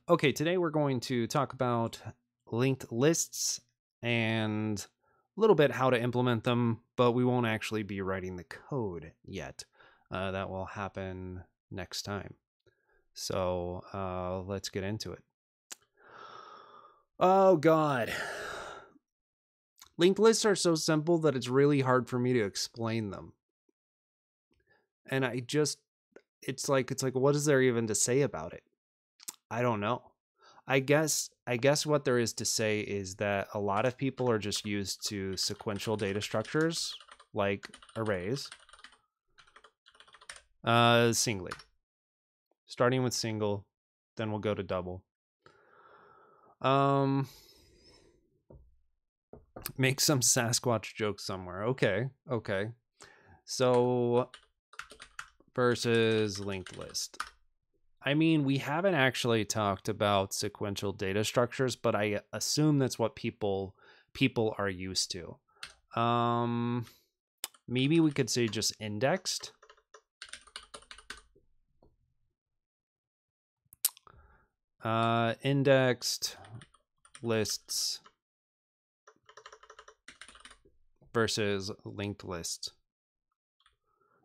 Okay, today we're going to talk about linked lists and a little bit how to implement them, but we won't actually be writing the code yet. That will happen next time. So let's get into it. Oh, God. Linked lists are so simple that it's really hard for me to explain them. And it's like, what is there even to say about it? I don't know. I guess what there is to say is that a lot of people are just used to sequential data structures like arrays. Singly. Starting with single, then we'll go to double. Make some Sasquatch joke somewhere. Okay. So versus linked list. I mean, we haven't actually talked about sequential data structures, but I assume that's what people are used to. Maybe we could say just indexed. Indexed lists versus linked lists.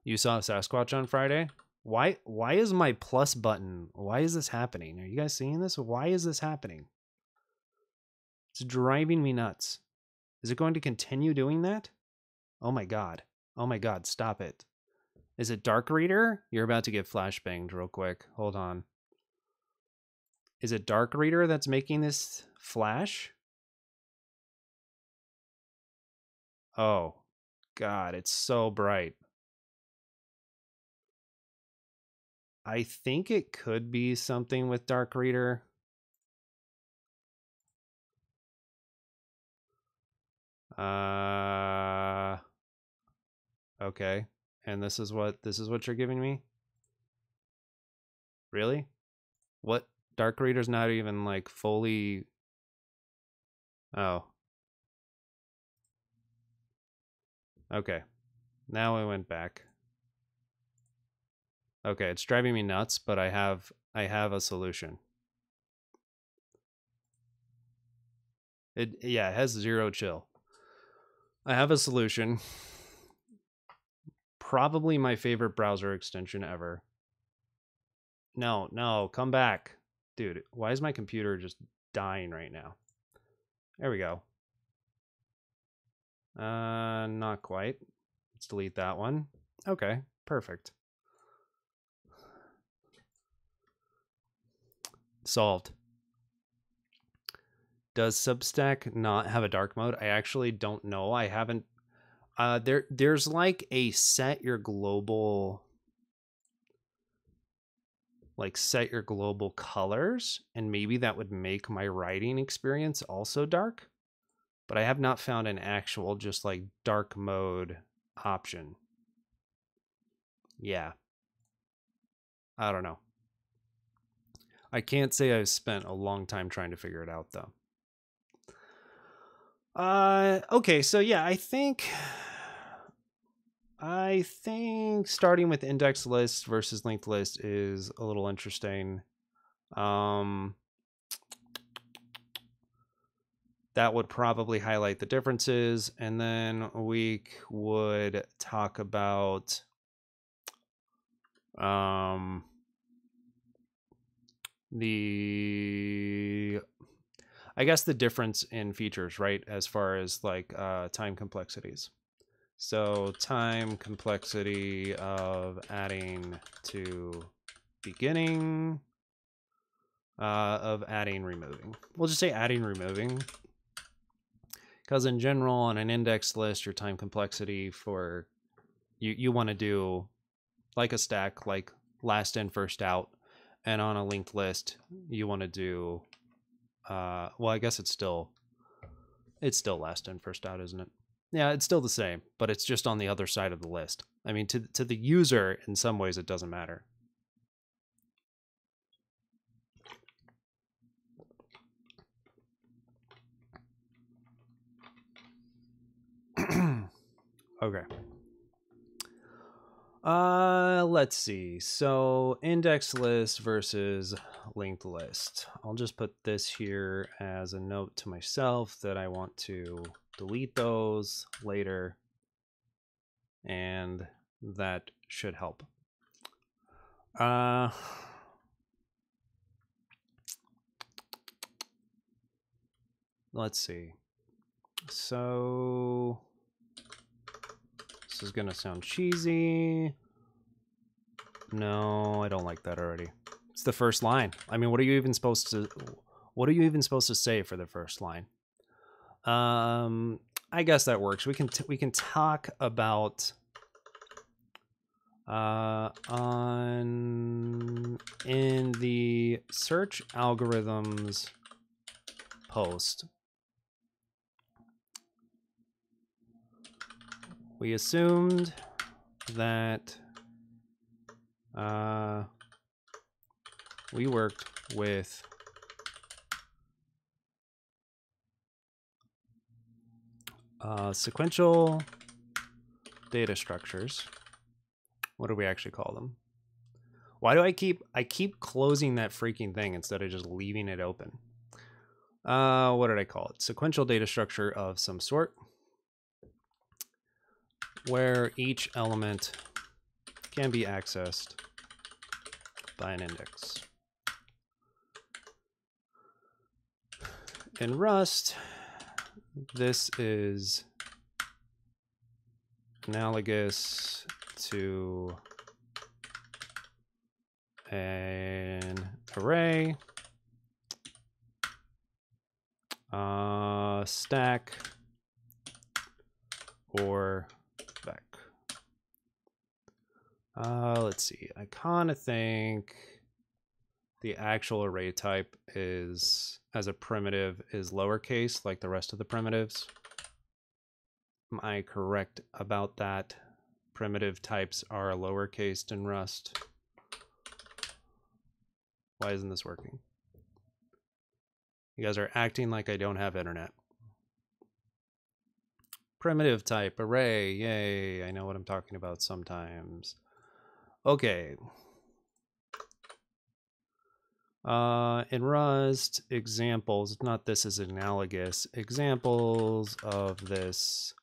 You saw Sasquatch on Friday? Why is my plus button? Why is this happening? Are you guys seeing this? Why is this happening? It's driving me nuts. Is it going to continue doing that? Oh my god. Oh my god, stop it. Is it Dark Reader? You're about to get flashbanged real quick. Hold on. Is it Dark Reader that's making this flash? Oh god, it's so bright. I think it could be something with Dark Reader. Okay. And this is what you're giving me? Really? What? Dark Reader's not even like fully. Oh. Okay. Now I went back. Okay, it's driving me nuts, but I have a solution. It has zero chill. I have a solution. Probably my favorite browser extension ever. No, come back. Dude, why is my computer just dying right now? There we go. Not quite. Let's delete that one. Okay, perfect. Solved. Does Substack not have a dark mode? I actually don't know. I haven't. There's like a set your global colors, and maybe that would make my writing experience also dark. But I have not found an actual just like dark mode option. Yeah. I don't know. I can't say I've spent a long time trying to figure it out though. Okay, so yeah, I think starting with index list versus linked list is a little interesting. That would probably highlight the differences, and then we would talk about I guess the difference in features, right, as far as like time complexities. So time complexity of adding to beginning, of adding, removing. We'll just say adding, removing. Because in general, on an index list, your time complexity for, you want to do like a stack, like last in, first out. And on a linked list, you want to do, well, I guess it's still last in, first out, isn't it? Yeah, it's still the same, but it's just on the other side of the list. I mean, to the user, in some ways, it doesn't matter. Okay. Let's see. So index list versus linked list. I'll just put this here as a note to myself that I want to delete those later, and that should help. Let's see. So this is gonna sound cheesy. No, I don't like that already. It's the first line. I mean, what are you even supposed to say for the first line? I guess that works. We can talk about in the search algorithms post, we assumed that we worked with sequential data structures. What do we actually call them? Why do I keep closing that freaking thing instead of just leaving it open? What did I call it? Sequential data structure of some sort, where each element can be accessed by an index. In Rust, this is analogous to an array, stack, or vec. Let's see. I kind of think the actual array type is, as a primitive, is lowercase like the rest of the primitives. Am I correct about that? Primitive types are lowercase in Rust. Why isn't this working? You guys are acting like I don't have internet. Primitive type, array, yay. I know what I'm talking about sometimes. Okay. In Rust, examples, not this is analogous, examples of this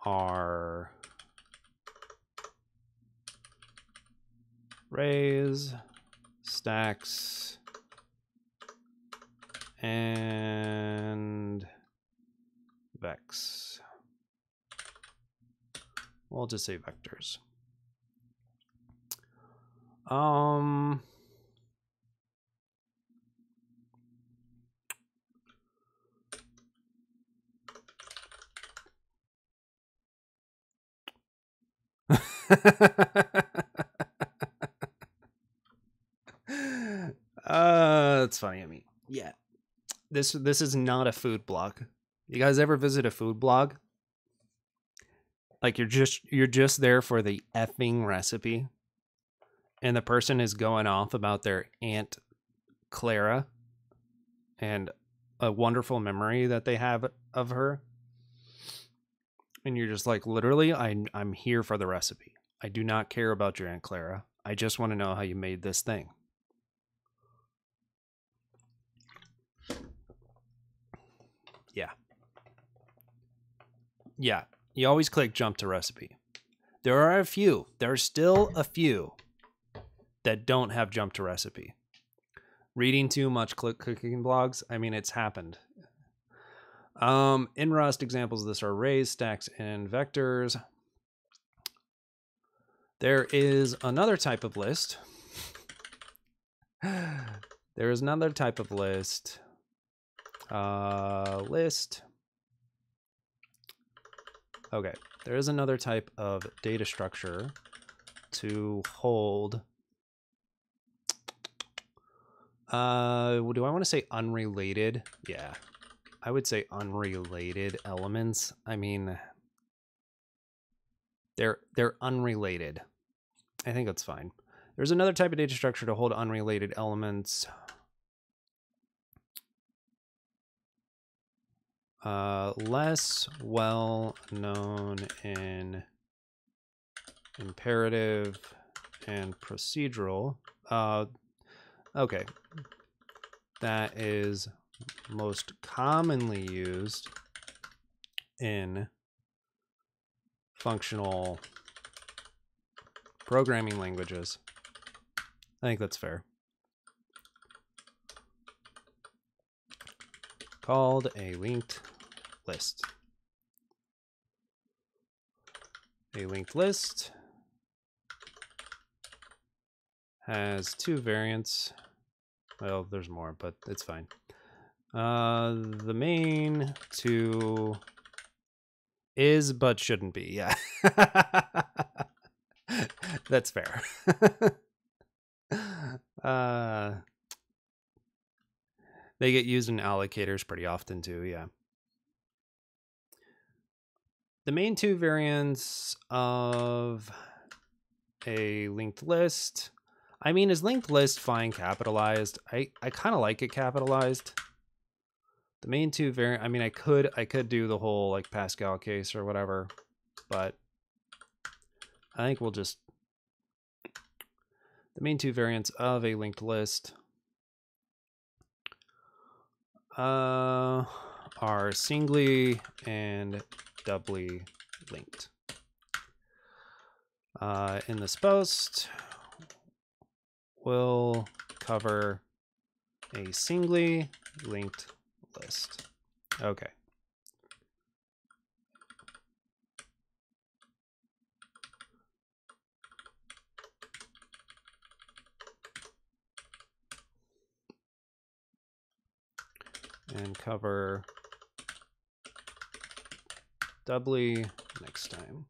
are arrays, stacks, and vecs. We'll just say vectors. That's funny. I mean, yeah, this is not a food blog. You guys ever visit a food blog? Like you're just there for the effing recipe, and the person is going off about their Aunt Clara and a wonderful memory that they have of her, and you're just like, literally, I'm here for the recipe. I do not care about your Aunt Clara. I just want to know how you made this thing. Yeah. Yeah. You always click jump to recipe. There are a few. There's still a few that don't have jump to recipe. Reading too much cooking blogs. I mean, it's happened. In Rust, examples of this are arrays, stacks, and vectors. There is another type of list. There is another type of list. List. Okay, there is another type of data structure to hold. Do I want to say unrelated? Yeah, I would say unrelated elements. I mean, they're unrelated. I think that's fine. There's another type of data structure to hold unrelated elements. Less well known in imperative and procedural. Okay. That is most commonly used in functional programming languages. I think that's fair. Called a linked list. A linked list has two variants. Well, there's more, but it's fine. The main two is but shouldn't be. Yeah. That's fair. They get used in allocators pretty often too, yeah. The main two variants of a linked list. I mean, is linked list fine capitalized? I kind of like it capitalized. The main two variant. I mean, I could do the whole like Pascal case or whatever, but I think we'll just the main two variants of a linked list are singly and doubly linked. In this post, we'll cover a singly linked list. Okay. And cover doubly next time.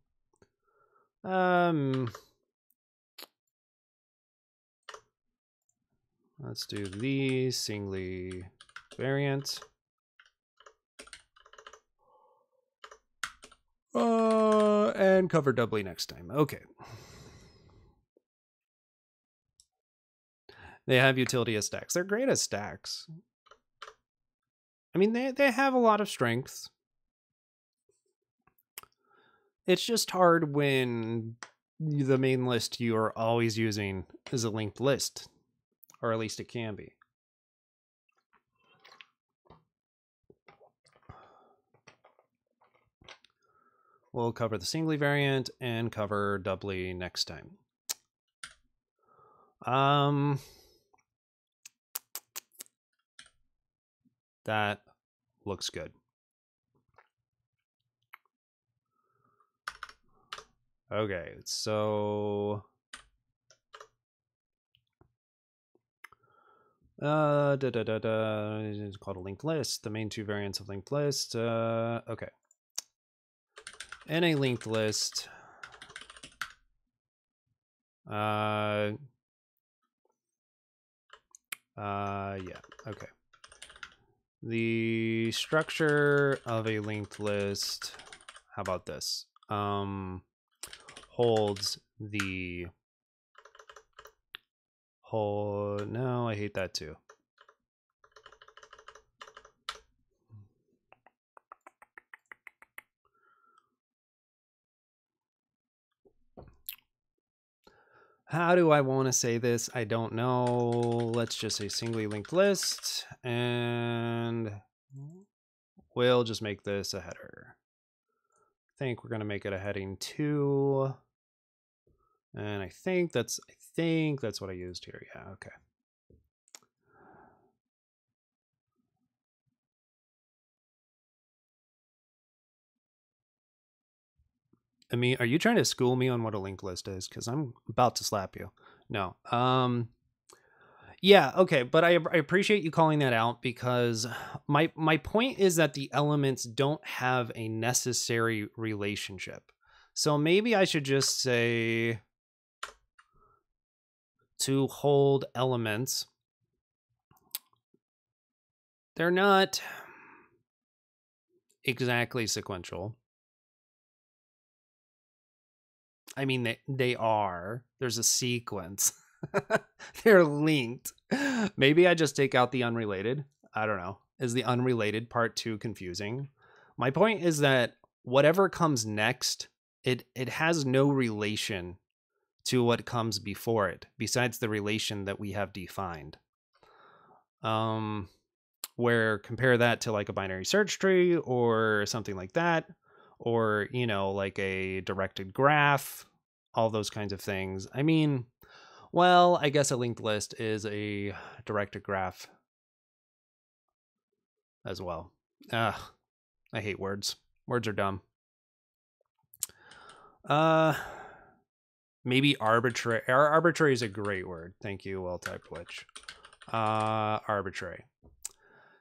Let's do the singly variant. And cover doubly next time. Okay. They have utility as stacks. They're great as stacks. I mean, they have a lot of strengths. It's just hard when the main list you are always using is a linked list, or at least it can be. We'll cover the singly variant and cover doubly next time. That looks good. Okay, so it's called a linked list. The main two variants of linked list. Okay. In a linked list, yeah, okay. The structure of a linked list, how about this? Holds the whole, no, I hate that too. How do I want to say this? I don't know. Let's just say singly linked list, and we'll just make this a header. I think we're going to make it a heading 2. And I think that's what I used here. Yeah, okay. I mean, are you trying to school me on what a linked list is? Because I'm about to slap you. No. Yeah, okay, but I appreciate you calling that out, because my point is that the elements don't have a necessary relationship. So maybe I should just say to hold elements. They're not exactly sequential. I mean, they are. There's a sequence. They're linked. Maybe I just take out the unrelated. I don't know. Is the unrelated part too confusing? My point is that whatever comes next, it has no relation to what comes before it, besides the relation that we have defined. Where compare that to like a binary search tree or something like that, or, you know, like a directed graph, all those kinds of things. I mean, well, I guess a linked list is a directed graph as well. Ugh, I hate words. Words are dumb. Maybe arbitrary. Arbitrary is a great word. Thank you, well-typed witch. Arbitrary.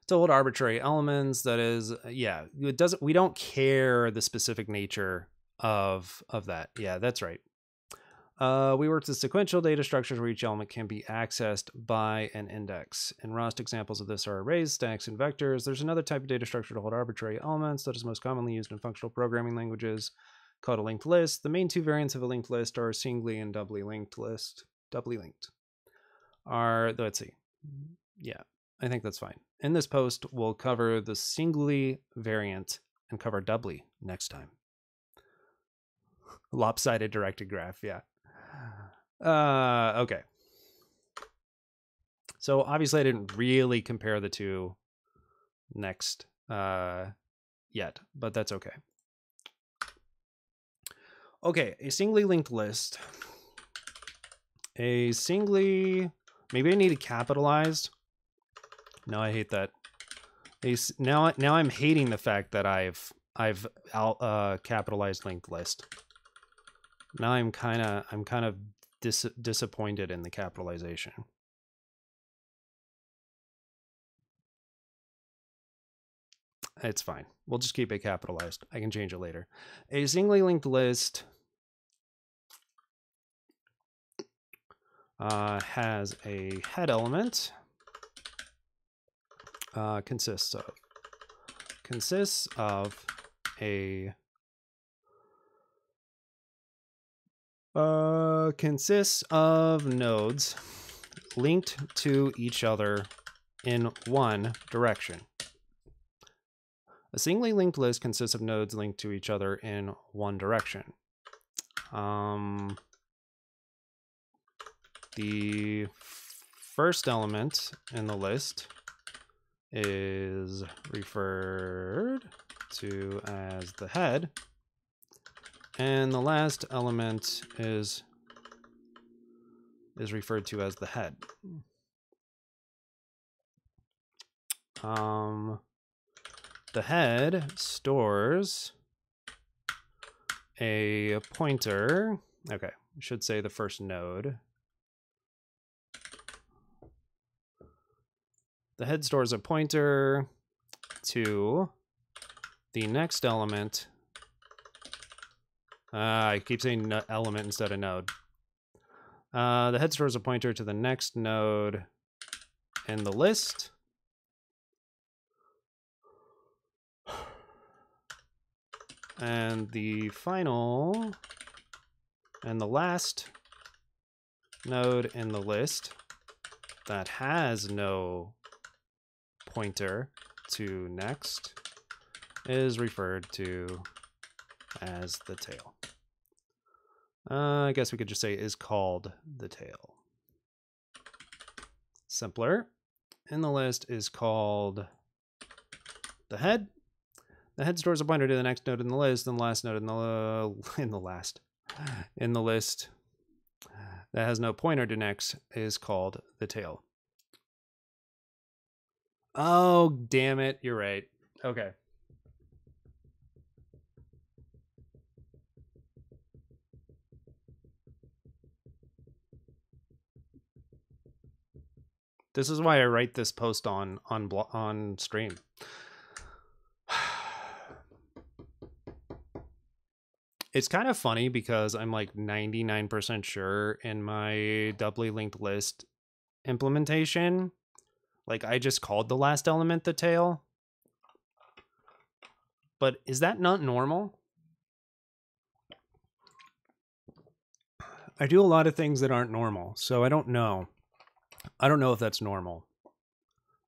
To hold arbitrary elements, that is, yeah, it doesn't. We don't care the specific nature of that. Yeah, that's right. We worked with sequential data structures where each element can be accessed by an index. And Rust examples of this are arrays, stacks, and vectors. There's another type of data structure to hold arbitrary elements that is most commonly used in functional programming languages called a linked list. The main two variants of a linked list are a singly and doubly linked list. Doubly linked are, let's see. Yeah, I think that's fine. In this post, we'll cover the singly variant and cover doubly next time. Lopsided directed graph, yeah. Okay. So obviously I didn't really compare the two next yet, but that's okay. Okay, a singly linked list. A singly, maybe I need it capitalized. No, I hate that. Now I'm hating the fact that I've capitalized linked list. Now I'm kind of disappointed in the capitalization. It's fine. We'll just keep it capitalized. I can change it later. A singly linked list has a head element. Consists of a consists of nodes linked to each other in one direction. A singly linked list consists of nodes linked to each other in one direction. The first element in the list is referred to as the head, and the last element is referred to as the head. The head stores a pointer. Okay, I should say the first node. The head stores a pointer to the next element. I keep saying element instead of node. The head stores a pointer to the next node in the list. And the final and the last node in the list that has no pointer to next is referred to as the tail. I guess we could just say is called the tail. Simpler. In the list is called the head. The head stores a pointer to the next node in the list, and the last node in the list that has no pointer to next is called the tail. Oh, damn it. You're right. Okay. This is why I write this post on stream. It's kind of funny because I'm like 99% sure in my doubly linked list implementation, like I just called the last element the tail. But is that not normal? I do a lot of things that aren't normal, so I don't know. I don't know if that's normal.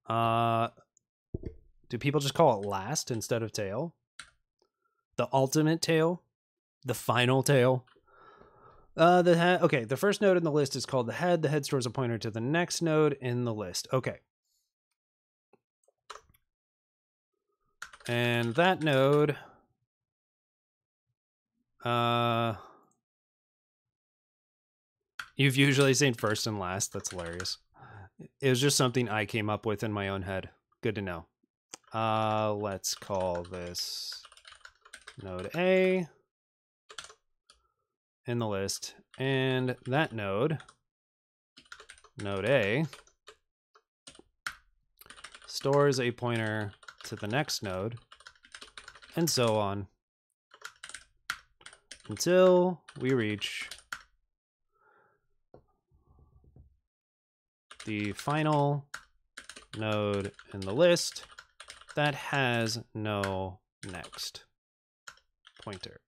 Do people just call it last instead of tail? The ultimate tail? The final tail? The head. Okay, the first node in the list is called the head. The head stores a pointer to the next node in the list. Okay. And that node, you've usually seen first and last. That's hilarious. It was just something I came up with in my own head. Good to know. Let's call this node A in the list. And that node, node A, stores a pointer to the next node, and so on, until we reach the final node in the list that has no next pointer.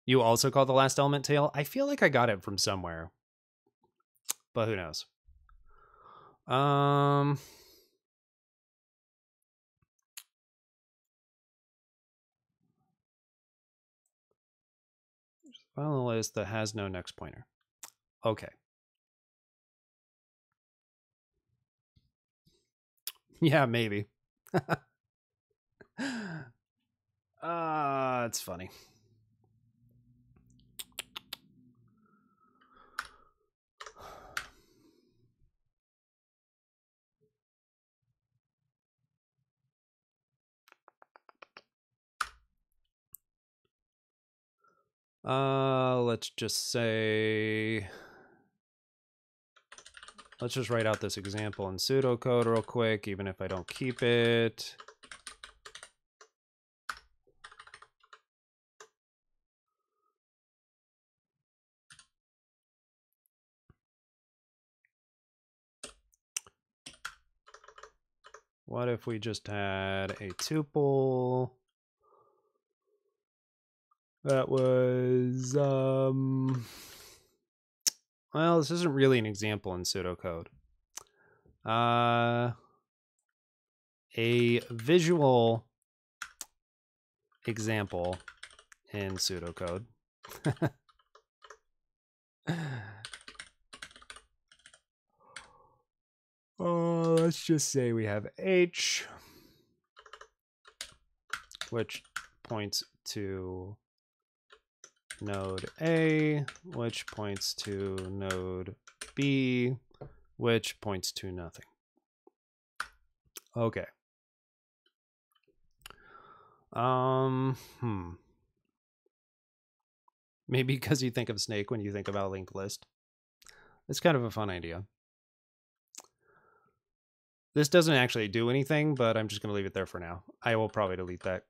You also call the last element tail? I feel like I got it from somewhere, but who knows? Final list that has no next pointer. Okay. Yeah, maybe. It's funny. Let's just say, let's just write out this example in pseudocode real quick, even if I don't keep it. What if we just had a tuple that was, well, this isn't really an example in pseudocode. A visual example in pseudocode. Let's just say we have H, which points to node A, which points to node B, which points to nothing. Okay. Maybe because you think of snake when you think about linked list. It's kind of a fun idea. This doesn't actually do anything, but I'm just going to leave it there for now. I will probably delete that.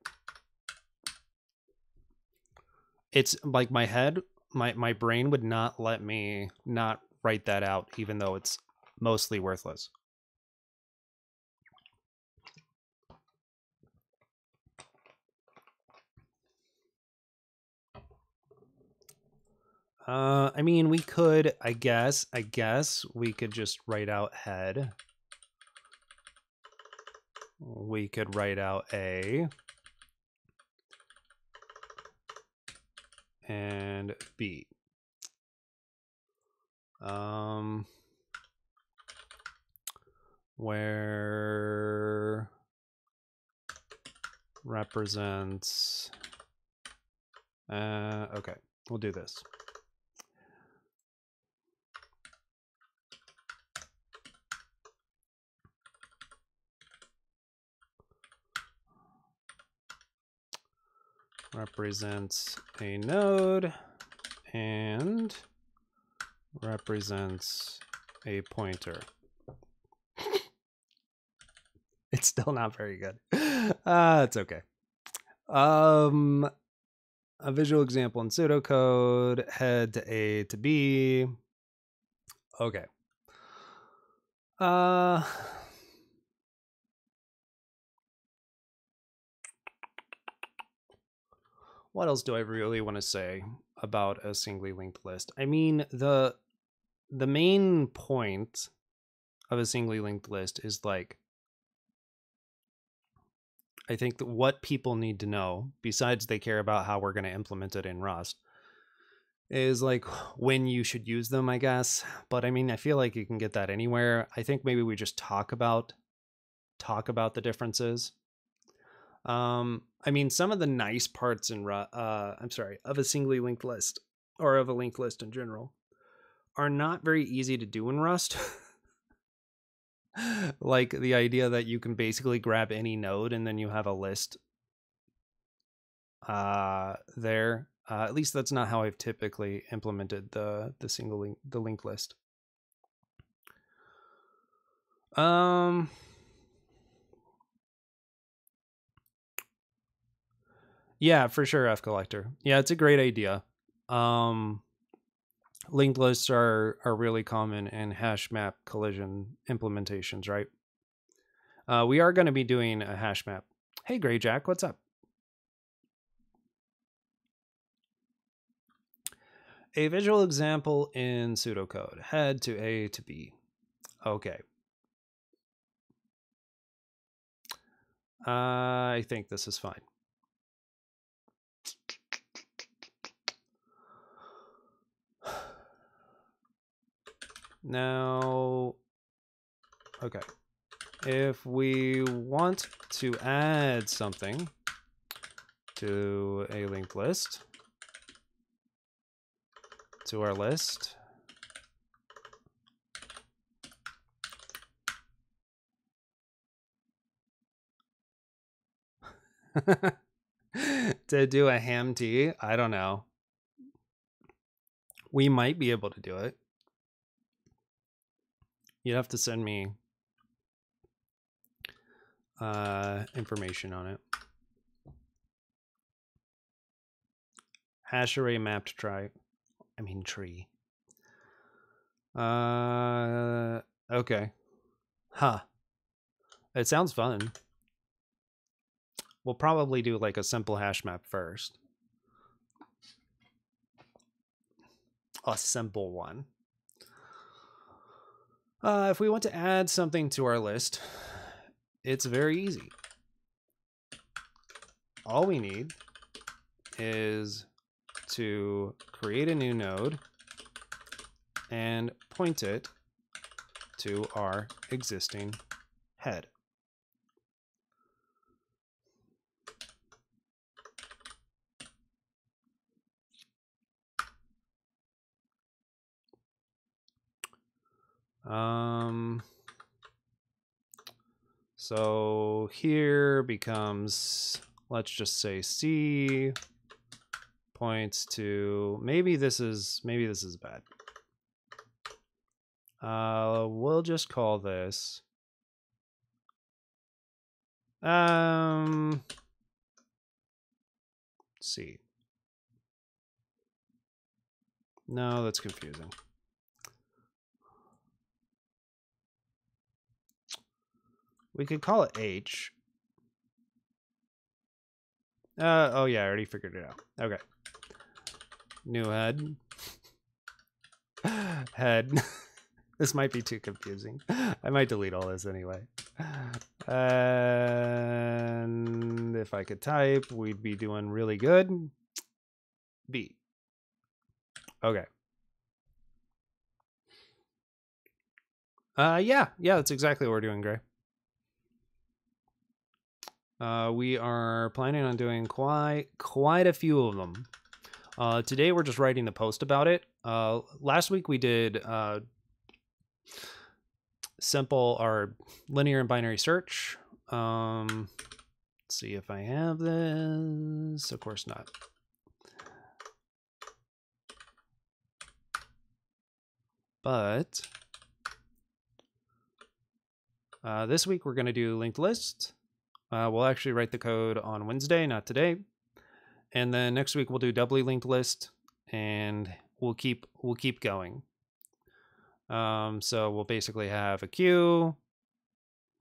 It's like my head, my brain would not let me not write that out, even though it's mostly worthless. I mean, we could, I guess we could just write out head. We could write out A and B. Where represents, okay, we'll do this. Represents a node and represents a pointer. It's still not very good. It's okay. A visual example in pseudocode, head to A to B. Okay. What else do I really want to say about a singly linked list? I mean, the main point of a singly linked list is like, I think that what people need to know, besides they care about how we're going to implement it in Rust, is like when you should use them, I guess. But I mean, I feel like you can get that anywhere. I think maybe we just talk about talk about the differences. I mean, some of the nice parts in of a singly linked list, or of a linked list in general, are not very easy to do in Rust. Like the idea that you can basically grab any node and then you have a list there. At least that's not how I've typically implemented the linked list. Yeah, for sure, F Collector. Yeah, it's a great idea. Linked lists are really common in hash map collision implementations, right? We are going to be doing a hash map. Hey, Gray Jack, what's up? A visual example in pseudocode. Head to A to B. Okay. I think this is fine. Now, okay. If we want to add something to a linked list, to our list, to do a ham T, I don't know. We might be able to do it. You'd have to send me information on it. Hash array mapped tree. Okay. Huh. It sounds fun. We'll probably do like a simple hash map first. A simple one. If we want to add something to our list, it's very easy. All we need is to create a new node and point it to our existing head. So here becomes, let's just say C points to, maybe this is bad. We'll just call this C. No, that's confusing. We could call it H. Oh yeah, I already figured it out. Okay. New head. Head. This might be too confusing. I might delete all this anyway. And if I could type, we'd be doing really good. B. Okay. Yeah, that's exactly what we're doing, Gray. We are planning on doing quite a few of them. Today we're just writing the post about it. Last week we did simple or linear and binary search. Let's see if I have this. Of course not. But this week we're going to do linked list. We'll actually write the code on Wednesday, not today. And then next week we'll do doubly linked list, and we'll keep going. So we'll basically have a queue.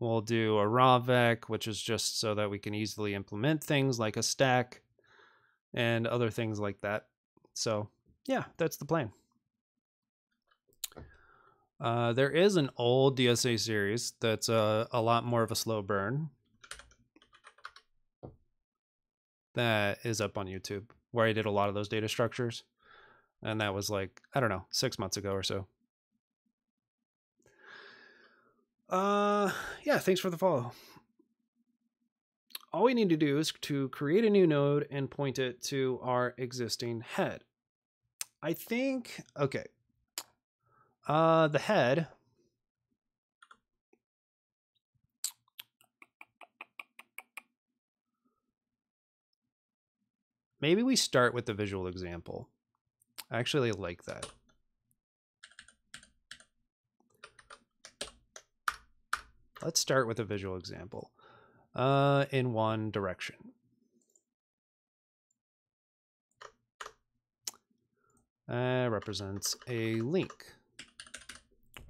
We'll do a raw vec, which is just so that we can easily implement things like a stack and other things like that. So yeah, that's the plan. There is an old DSA series that's a lot more of a slow burn that is up on YouTube, where I did a lot of those data structures. And that was like, I don't know, 6 months ago or so. Yeah, thanks for the follow. All we need to do is to create a new node and point it to our existing head. I think, okay. The head. Maybe we start with the visual example. I actually like that. Let's start with a visual example in one direction. Represents a link.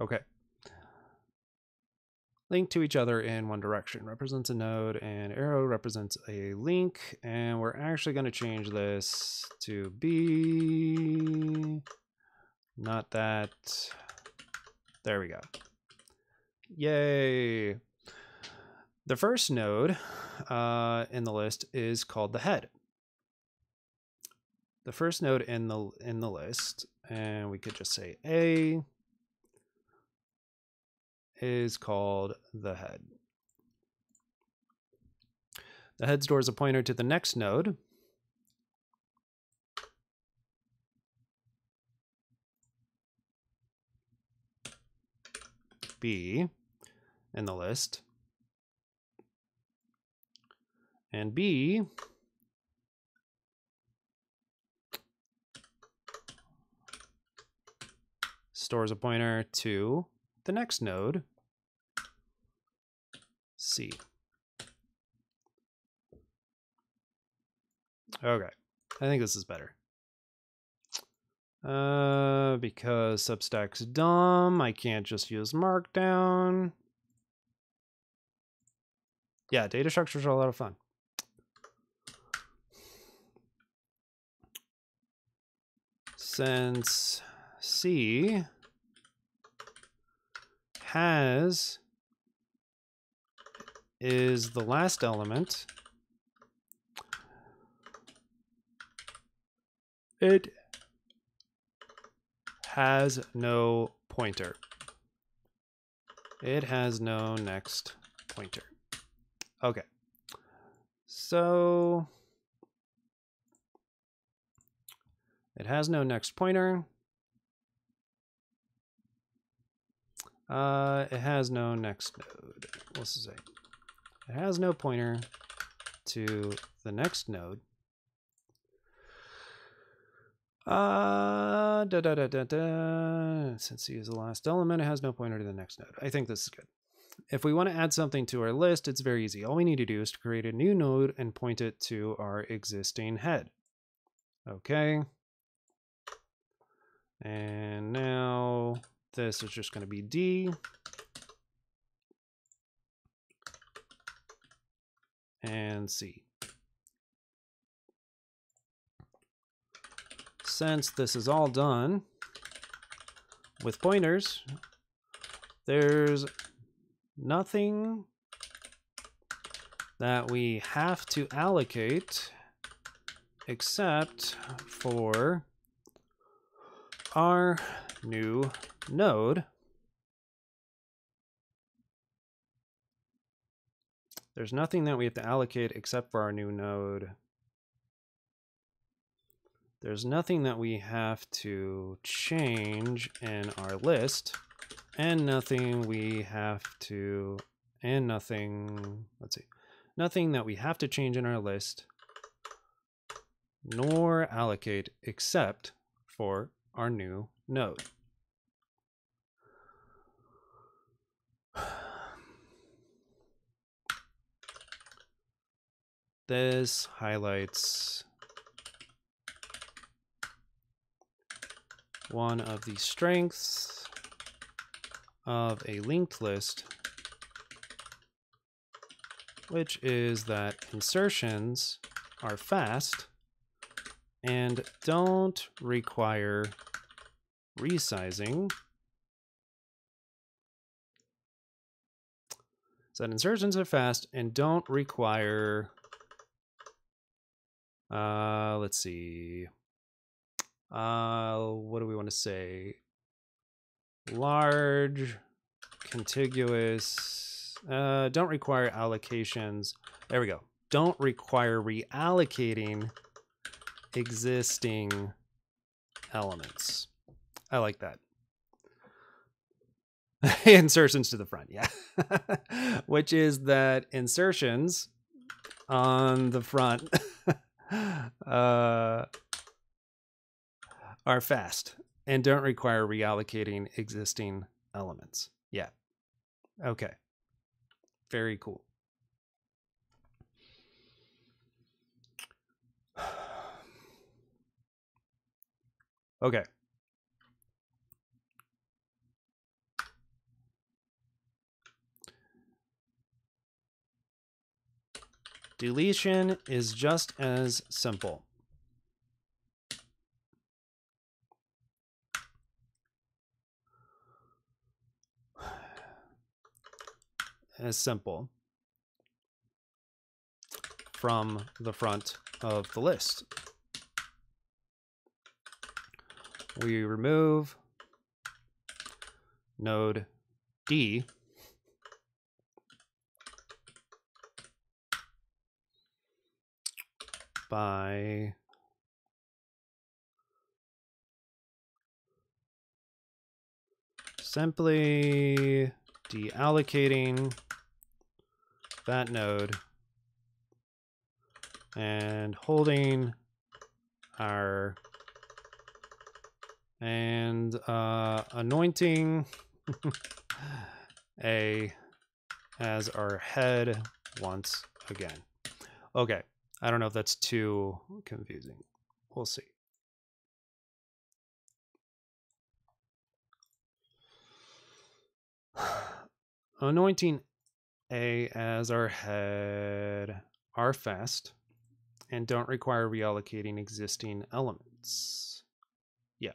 Okay. Link to each other in one direction represents a node, and arrow represents a link. And we're actually going to change this to B. Not that. There we go. Yay. The first node in the list is called the head. The first node in the list, and we could just say A, is called the head. The head stores a pointer to the next node. B in the list. And B stores a pointer to the next node, C. Okay, I think this is better. Because Substack's dumb, I can't just use Markdown. Yeah, data structures are a lot of fun. Since C is the last element, it has no pointer. It has no next pointer. Okay. So it has no next pointer. It has no next node. Let's say it has no pointer to the next node. Since C is the last element, it has no pointer to the next node. I think this is good. If we want to add something to our list, it's very easy. All we need to do is to create a new node and point it to our existing head. Okay. And now this is just going to be D. And C. Since this is all done with pointers, there's nothing that we have to allocate except for our new node. There's nothing that we have to allocate except for our new node. There's nothing that we have to change in our list, and nothing we have to, and nothing, let's see, nothing that we have to change in our list, nor allocate except for our new node. This highlights one of the strengths of a linked list, which is that insertions are fast and don't require resizing. So that insertions are fast and don't require, let's see, what do we want to say? Large, contiguous Don't require allocations. There we go. Don't require reallocating existing elements. I like that. Insertions to the front, yeah. Which is that insertions on the front are fast and don't require reallocating existing elements. Yeah. Okay. Very cool. Okay. Deletion is just as simple. As simple from the front of the list. We remove node D by simply deallocating that node and holding our and anointing A as our head once again. Okay, I don't know if that's too confusing. We'll see. Anointing A as our head are fast and don't require reallocating existing elements. Yeah.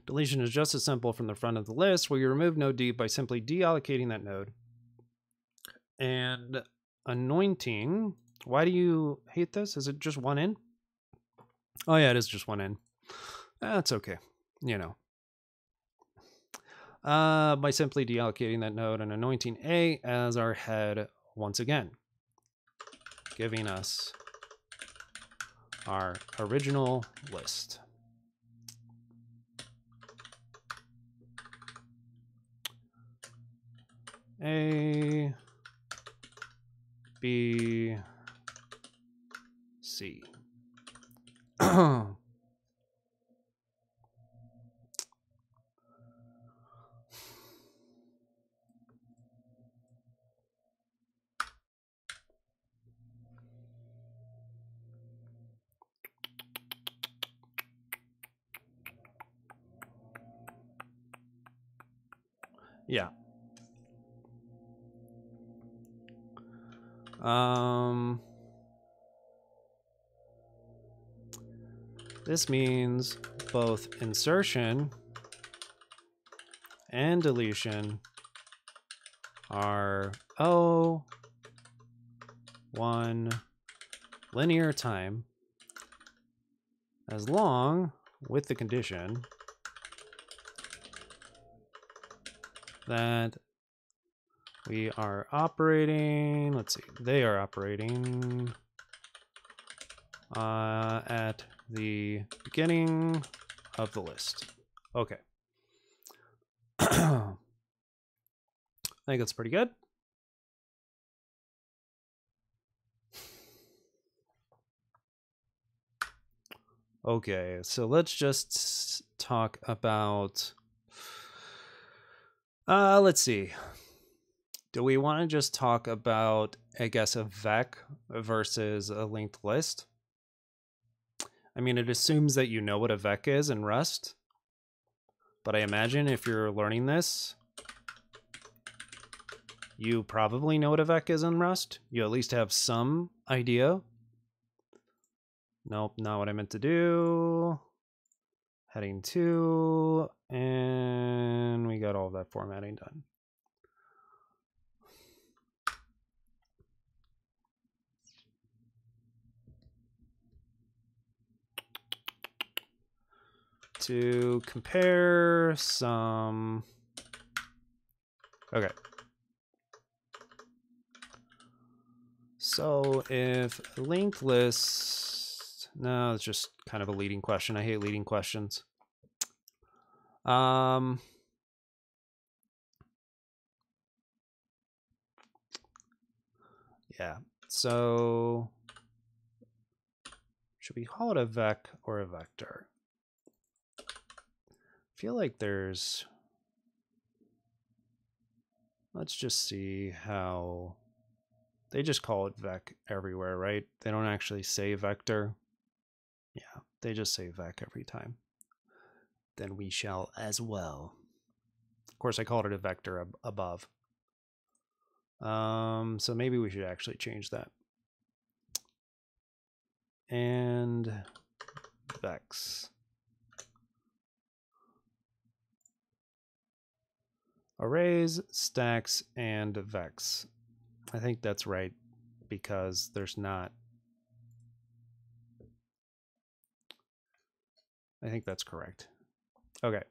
Deletion is just as simple from the front of the list, where you remove node D by simply deallocating that node. And anointing, why do you hate this? Is it just one in? Oh yeah, it is just one in. That's okay. You know. By simply deallocating that node and anointing A as our head once again, giving us our original list. A, B, C. Yeah. This means both insertion and deletion are one linear time, as long with the condition that we are operating, let's see, they are operating at the beginning of the list. Okay. I think that's pretty good. Okay, so let's just talk about, let's see. Do we want to just talk about, I guess, a vec versus a linked list? I mean, it assumes that you know what a vec is in Rust, but I imagine if you're learning this, you probably know what a vec is in Rust. You at least have some idea. Nope, not what I meant to do. Heading 2, and we got all of that formatting done. To compare some Okay. So if linked list, no, it's just kind of a leading question. I hate leading questions. Yeah. So should we call it a vec or a vector? I feel like there's, let's just see how they just call it vec everywhere, right? They don't actually say vector. Yeah, they just say vec every time. Then we shall as well. Of course, I called it a vector above. So maybe we should actually change that. And vex. Arrays, stacks, and vex. I think that's right because there's not. I think that's correct. Okay.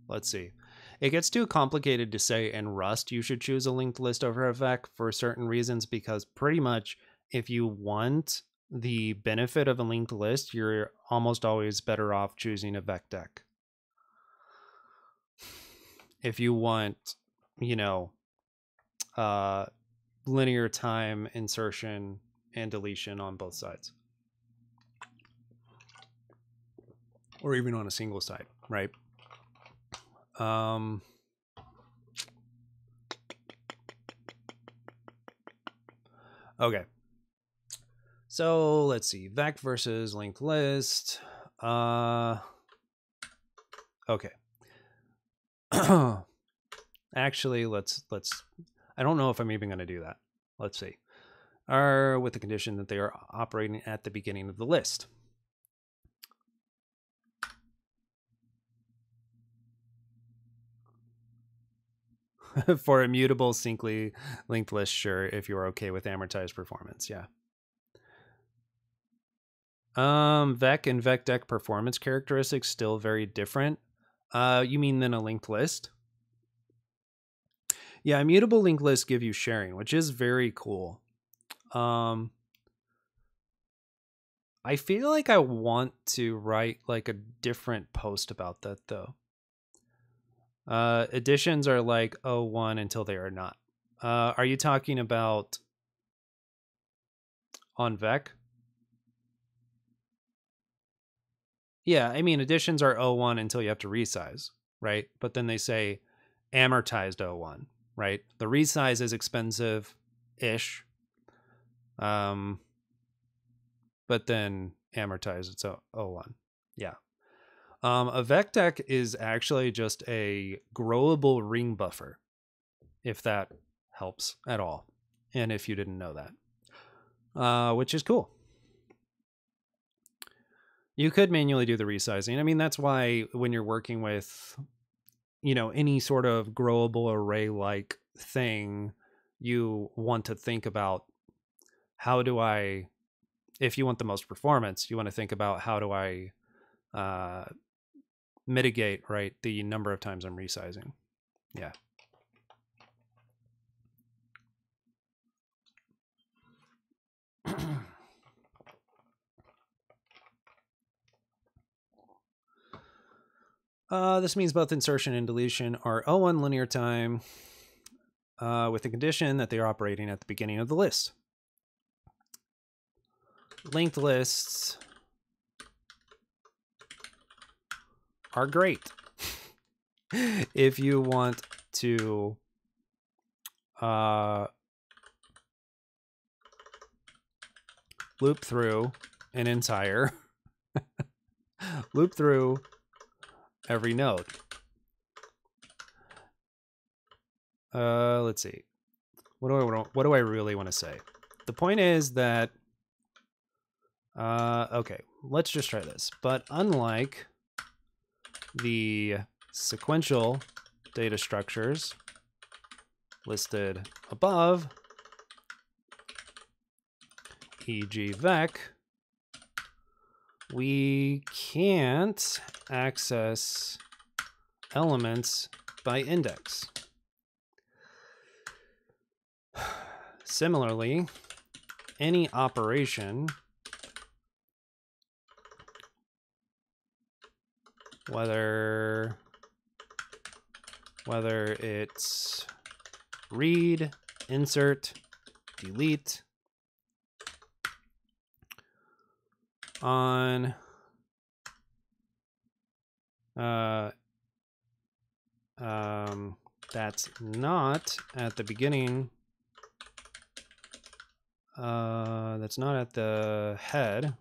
Let's see. It gets too complicated to say in Rust you should choose a linked list over a vec for certain reasons, because pretty much if you want the benefit of a linked list, you're almost always better off choosing a vec deck. If you want, you know, linear time, insertion, and deletion on both sides. Or even on a single side, right? Okay. So let's see, vec versus linked list. Okay. Actually, let's. I don't know if I'm even going to do that. Let's see. Are with the condition that they are operating at the beginning of the list. For immutable syncly linked list, sure, if you're okay with amortized performance, yeah. Vec and vec deck performance characteristics still very different. You mean than a linked list? Yeah, immutable linked lists give you sharing, which is very cool. I feel like I want to write like a different post about that though. Additions are like 01 until they are not. Are you talking about on vec? Yeah, I mean additions are 01 until you have to resize, right? But then they say amortized 01, right? The resize is expensive-ish. But then amortize it's 01. Yeah. A vec deck is actually just a growable ring buffer, if that helps at all. And if you didn't know that, which is cool. You could manually do the resizing. I mean, that's why when you're working with, you know, any sort of growable array like thing, you want to think about how do I, if you want the most performance, you want to think about how do I mitigate, right, the number of times I'm resizing. Yeah. This means both insertion and deletion are 01 linear time with the condition that they are operating at the beginning of the list. Linked lists are great if you want to loop through an entire loop through every node. Let's see. What do I really want to say? The point is that okay, let's just try this. But unlike the sequential data structures listed above, e.g. vec, we can't access elements by index. Similarly, any operation, whether it's read, insert, delete, on that's not at the beginning, that's not at the head.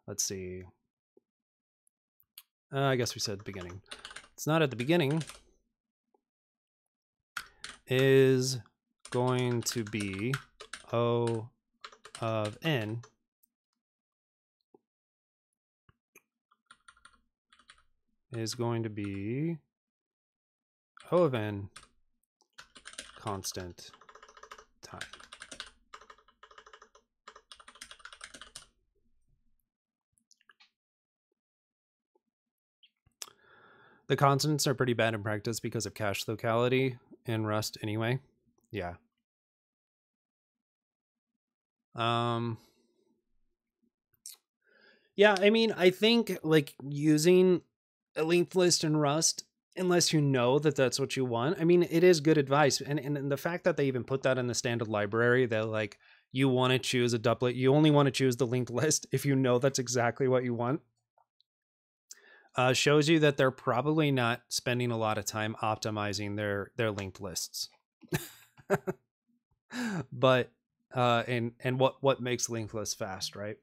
Let's see. I guess we said beginning. It's not at the beginning. Is going to be O of n is going to be O of n constant time. The constants are pretty bad in practice because of cache locality in Rust anyway. Yeah. Yeah, I mean, I think like using a linked list in Rust, unless you know that that's what you want, I mean, it is good advice. And the fact that they even put that in the standard library, that like you want to choose a doublet, you only want to choose the linked list if you know that's exactly what you want, shows you that they're probably not spending a lot of time optimizing their linked lists. But and what makes linked lists fast, right?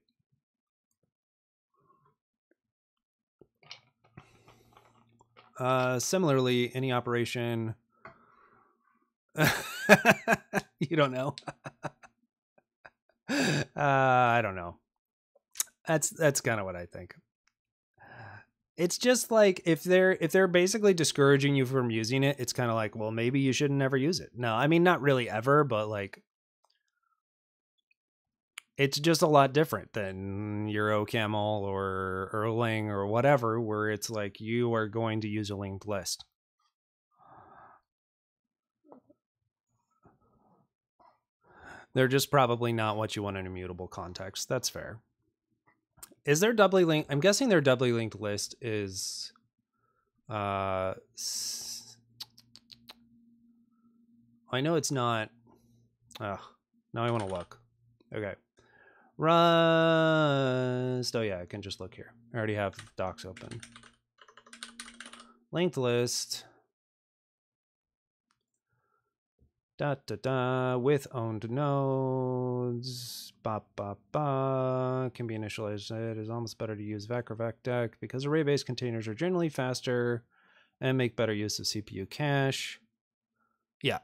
Similarly, any operation. You don't know. I don't know. That's kind of what I think. It's just like if they're basically discouraging you from using it, it's kind of like, well, maybe you should never use it. No, I mean, not really ever, but like it's just a lot different than EuroCamel or Erlang or whatever, where it's like you are going to use a linked list. They're just probably not what you want in a mutable context. That's fair. Is there doubly linked? I'm guessing their doubly linked list is I know it's not. Now I want to look. Okay. Rust. Oh yeah, I can just look here. I already have docs open. Linked list. With owned nodes. Can be initialized. It is almost better to use vec or vecdeck because array-based containers are generally faster and make better use of CPU cache. Yeah.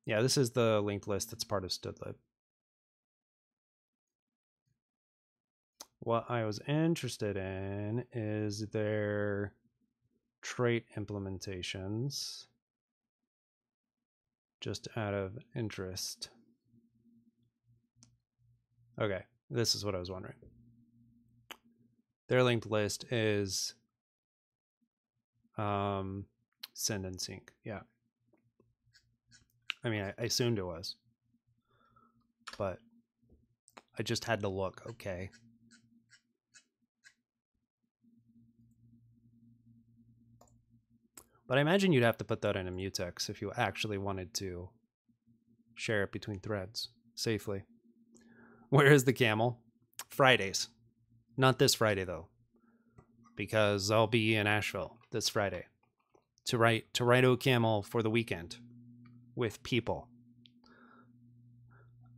Yeah, this is the linked list that's part of stdlib. What I was interested in is their trait implementations, just out of interest. Okay, this is what I was wondering. Their linked list is send and sync. Yeah. I mean, I assumed it was, but I just had to look. Okay. But I imagine you'd have to put that in a mutex if you actually wanted to share it between threads safely. Where is the camel? Fridays. Not this Friday, though, because I'll be in Asheville this Friday to write OCaml for the weekend with people.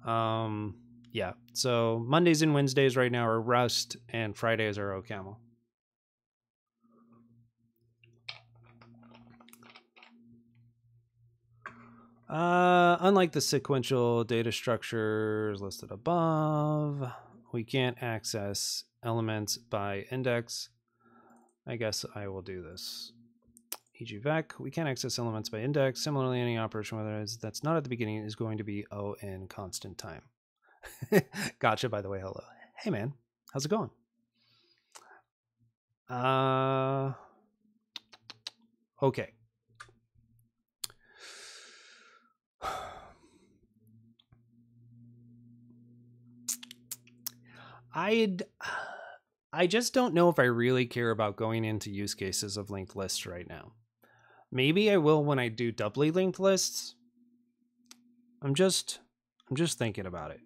Yeah. So Mondays and Wednesdays right now are Rust, and Fridays are OCaml. Unlike the sequential data structures listed above, we can't access elements by index. I guess I will do this. E.g. vec, we can't access elements by index. Similarly, any operation, whether that's not at the beginning, is going to be O in constant time. Gotcha, by the way. Hello. Hey, man. How's it going? Okay. I just don't know if I really care about going into use cases of linked lists right now. Maybe I will when I do doubly linked lists. I'm just thinking about it.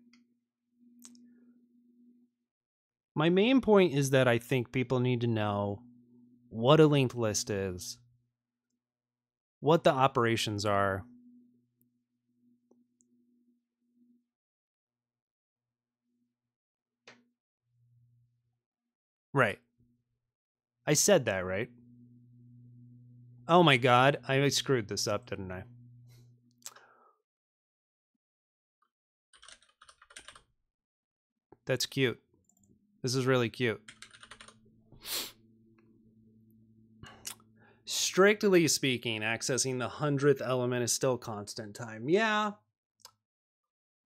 My main point is that I think people need to know what a linked list is, what the operations are. Right. I said that, right? Oh my god, I screwed this up, didn't I? That's cute. This is really cute. Strictly speaking, accessing the 100th element is still constant time. Yeah.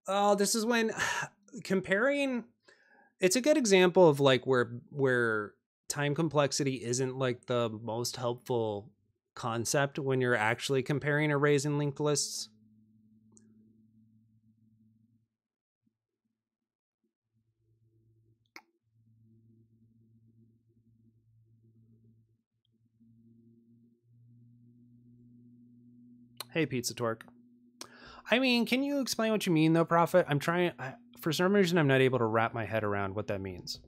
Oh, this is when comparing, it's a good example of like where time complexity isn't like the most helpful concept when you're actually comparing arrays and linked lists. Hey, Pizza Torque. I mean, can you explain what you mean though, Prophet? I'm trying, for some reason, I'm not able to wrap my head around what that means.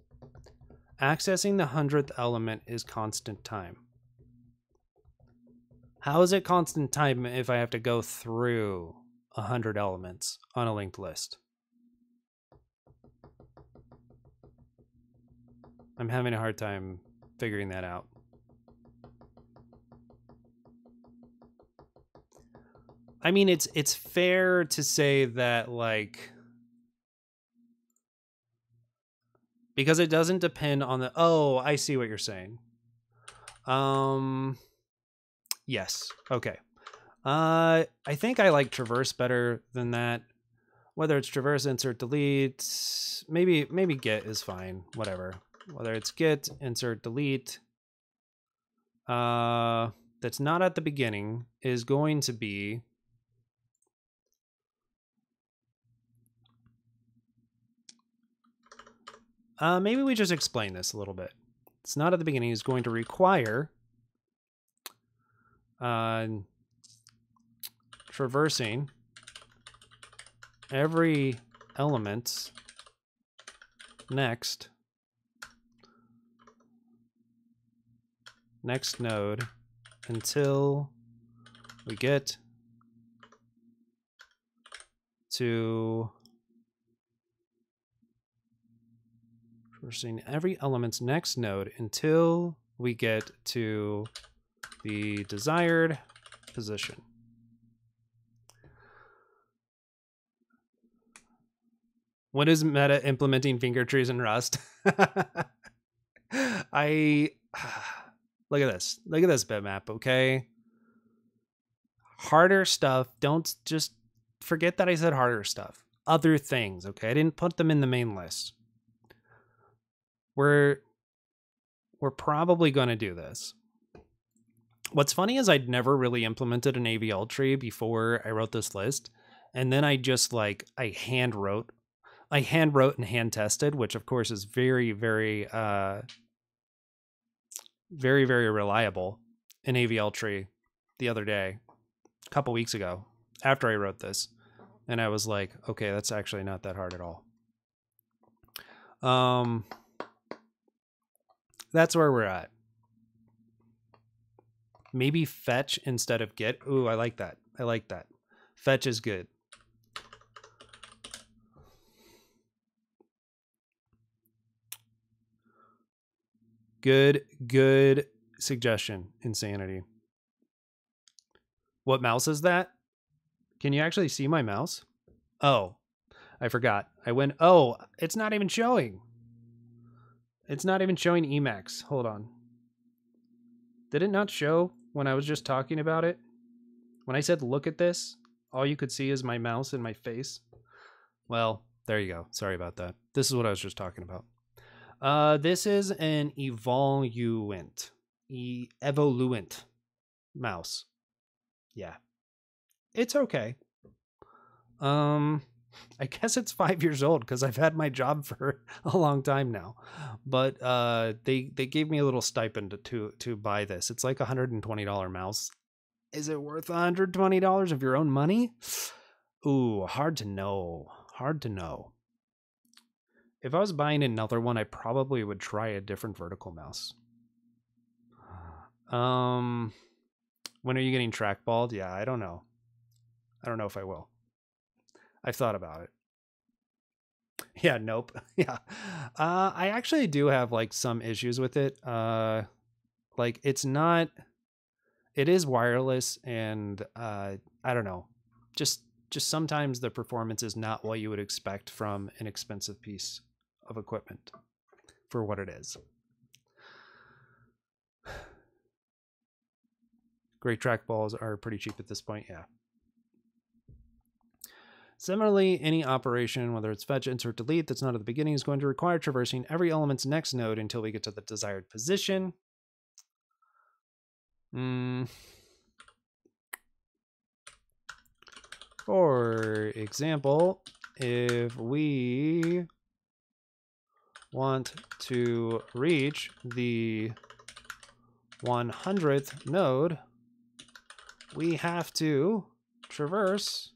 Accessing the 100th element is constant time. How is it constant time if I have to go through 100 elements on a linked list? I'm having a hard time figuring that out. I mean, it's fair to say that, like, because it doesn't depend on the, oh, I see what you're saying. Yes. Okay. I think I like traverse better than that. Whether it's traverse, insert, delete, maybe get is fine. Whatever. Whether it's get, insert, delete, that's not at the beginning is going to be maybe we just explain this a little bit. It's not at the beginning is going to require traversing every element next node until we get to traversing every element's next node until we get to the desired position. What is meta implementing finger trees in Rust? I look at this. Look at this bitmap, okay? Harder stuff. Don't just forget that I said harder stuff. Other things, okay? I didn't put them in the main list. We're probably going to do this. What's funny is I'd never really implemented an AVL tree before I wrote this list. And then I just like, I hand wrote and hand tested, which of course is very, very, very, very reliable, an AVL tree the other day, a couple weeks ago after I wrote this. And I was like, okay, that's actually not that hard at all. That's where we're at. Maybe fetch instead of get. Ooh, I like that. I like that. Fetch is good. Good suggestion, Insanity. What mouse is that? Can you actually see my mouse? Oh, I forgot. I went, oh, it's not even showing. It's not even showing Emacs. Hold on. Did it not show when I was just talking about it? When I said, look at this, all you could see is my mouse and my face. Well, There you go. Sorry about that. This is what I was just talking about. This is an evoluent mouse. Yeah. It's okay. I guess it's 5 years old because I've had my job for a long time now. But they gave me a little stipend to buy this. It's like $120 mouse. Is it worth $120 of your own money? Ooh, hard to know. Hard to know. If I was buying another one, I probably would try a different vertical mouse. When are you getting trackballed? Yeah, I don't know. I don't know if I will. I've thought about it. Yeah, nope. Yeah. I actually do have like some issues with it. Like it is wireless and I don't know. Just sometimes the performance is not what you would expect from an expensive piece of equipment for what it is. Great trackballs are pretty cheap at this point, yeah. Similarly, any operation, whether it's fetch, insert, delete, that's not at the beginning, is going to require traversing every element's next node until we get to the desired position. For example, if we want to reach the 100th node, we have to traverse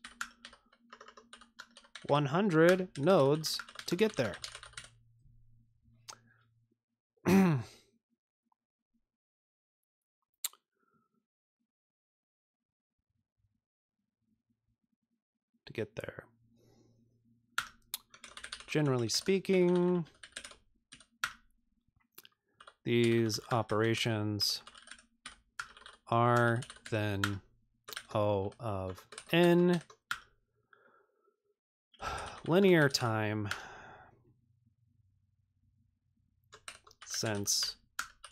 100 nodes to get there. To get there. Generally speaking, these operations are then O of n linear time, since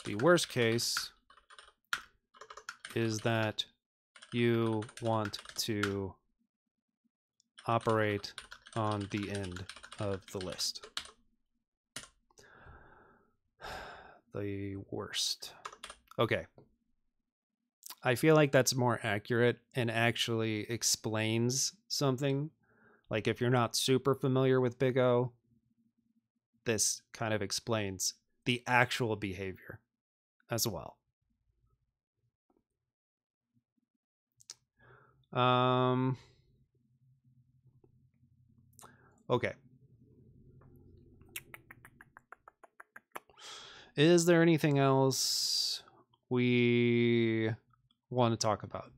the worst case is that you want to operate on the end of the list. The worst. Okay. I feel like that's more accurate and actually explains something. Like if you're not super familiar with Big O, this kind of explains the actual behavior as well. Okay. Is there anything else we want to talk about?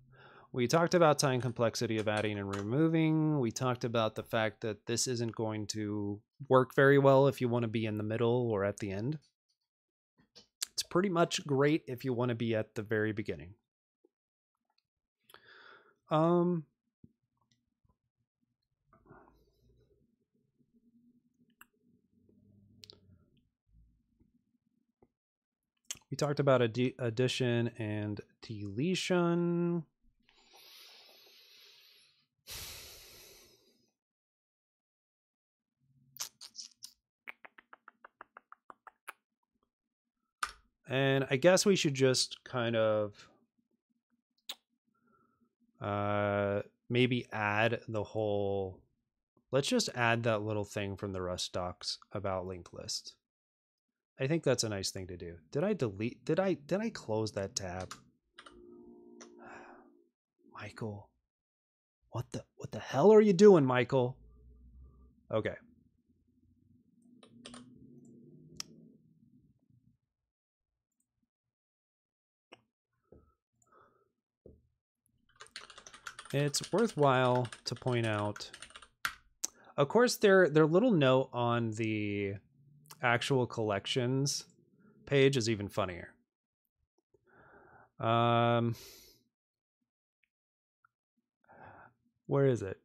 We talked about time complexity of adding and removing. We talked about the fact that this isn't going to work very well if you want to be in the middle or at the end. It's pretty much great if you want to be at the very beginning. We talked about addition and deletion. And I guess we should just kind of maybe add the whole, let's just add that little thing from the Rust docs about linked list. I think that's a nice thing to do. Did I delete? Did I close that tab? Michael, what the hell are you doing, Michael? Okay. It's worthwhile to point out, of course, their little note on the actual collections page is even funnier. Where is it?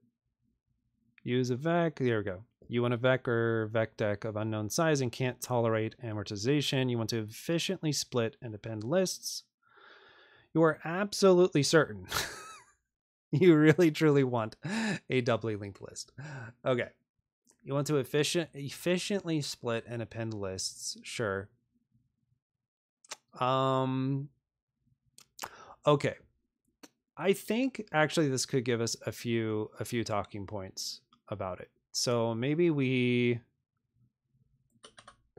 Use a vec. There we go. You want a vec or vec deck of unknown size and can't tolerate amortization. You want to efficiently split and append lists. You are absolutely certain you really truly want a doubly linked list. Okay. You want to efficiently split and append lists. Sure. Okay. I think actually this could give us a few talking points about it. So maybe we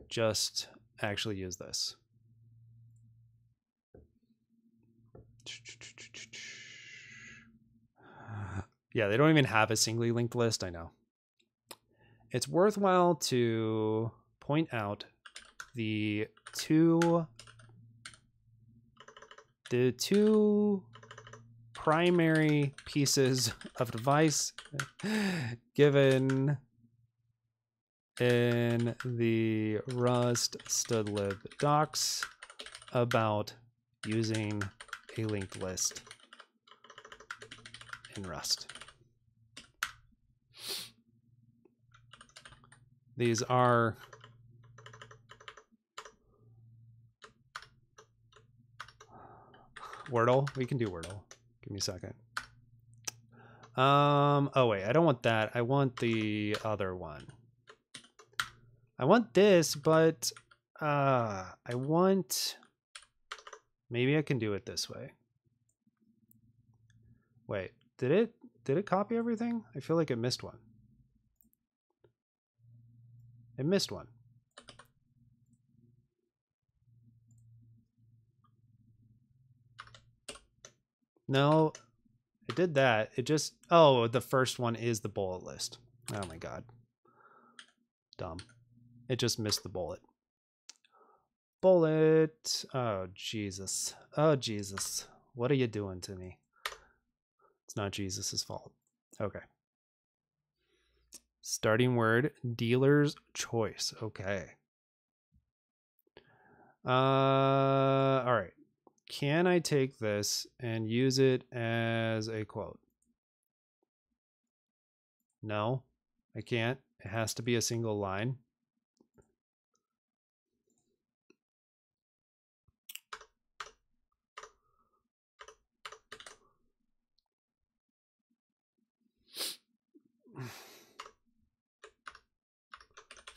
just actually use this. Yeah, they don't even have a singly linked list, I know. It's worthwhile to point out the two primary pieces of advice given in the Rust stdlib docs about using a linked list in Rust. These are Wordle. We can do Wordle. Give me a second. Oh wait, I don't want that. I want the other one. I want this, but I want, maybe I can do it this way. Wait, did it copy everything? I feel like it missed one. It missed one. No, it did that. It just, oh, the first one is the bullet list. Oh my God. Dumb. It just missed the bullet. Bullet. Oh, Jesus. Oh, Jesus. What are you doing to me? It's not Jesus's fault. Okay. Starting word, dealer's choice. Okay. All right. Can I take this and use it as a quote? No, I can't. It has to be a single line.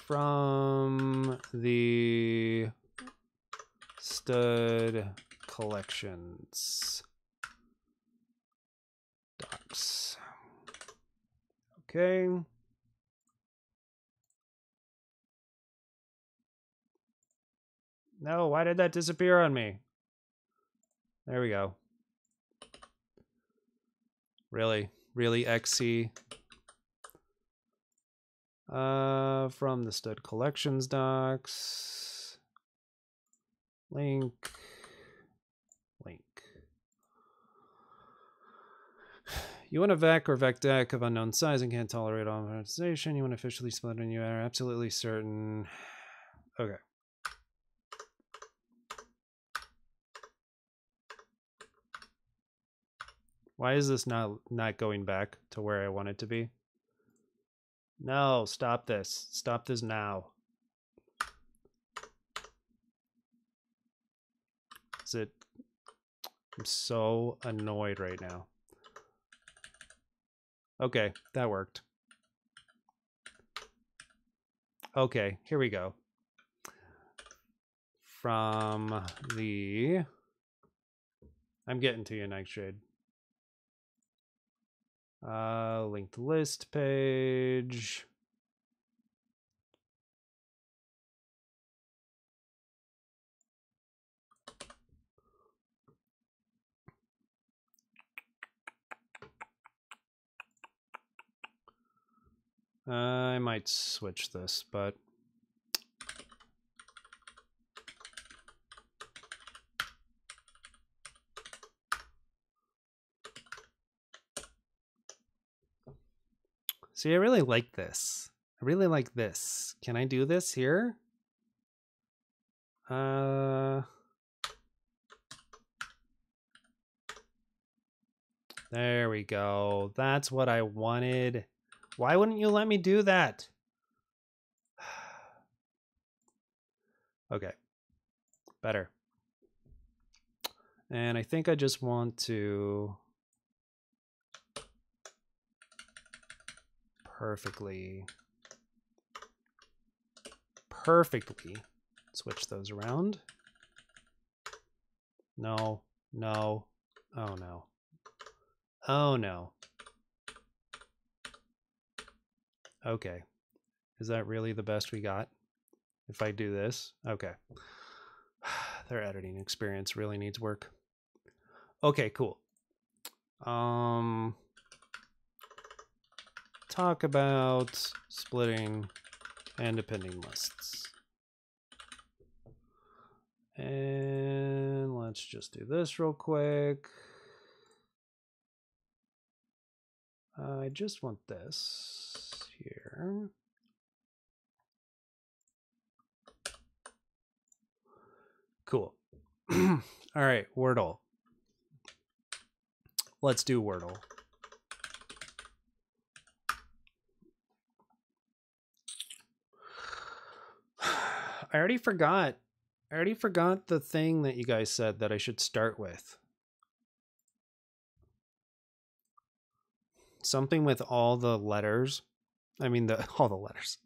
From the stud collections docs. Okay. No, why did that disappear on me? There we go. Really, XC. From the stud collections docs. Link. You want a vec or vec deck of unknown size and can't tolerate monetization. You want to officially split and you are absolutely certain. Okay. Why is this not going back to where I want it to be? No, stop this. Stop this now. I'm so annoyed right now. Okay, that worked. Okay, here we go. From the... I'm getting to you, Nightshade. Linked list page. I might switch this, but see, I really like this. I really like this. Can I do this here? There we go. That's what I wanted. Why wouldn't you let me do that? Okay. Better. And I think I just want to perfectly perfectly. Switch those around. No, no. Oh, no. Oh, no. Okay. Is that really the best we got? If I do this? Okay. Their editing experience really needs work. Okay, cool. Talk about splitting and appending lists. And let's just do this real quick. I just want this here. Cool. All right, Wordle. Let's do Wordle. I already forgot the thing that you guys said that I should start with. Something with all the letters. I mean, all the letters.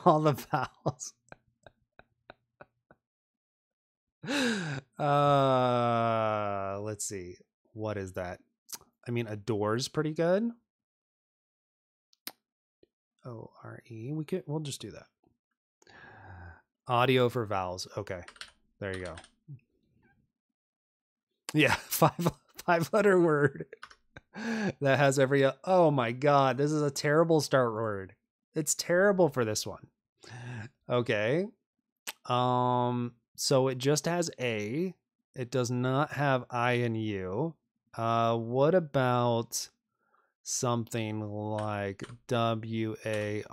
All the vowels. Let's see. What is that? I mean, adore's pretty good. O-R-E. We'll just do that. Audio for vowels. Okay. There you go. Yeah, five-letter word that has every. Oh my god, this is a terrible start word. It's terrible for this one. Okay. So it just has A. It does not have I and U. What about something like W-A-R?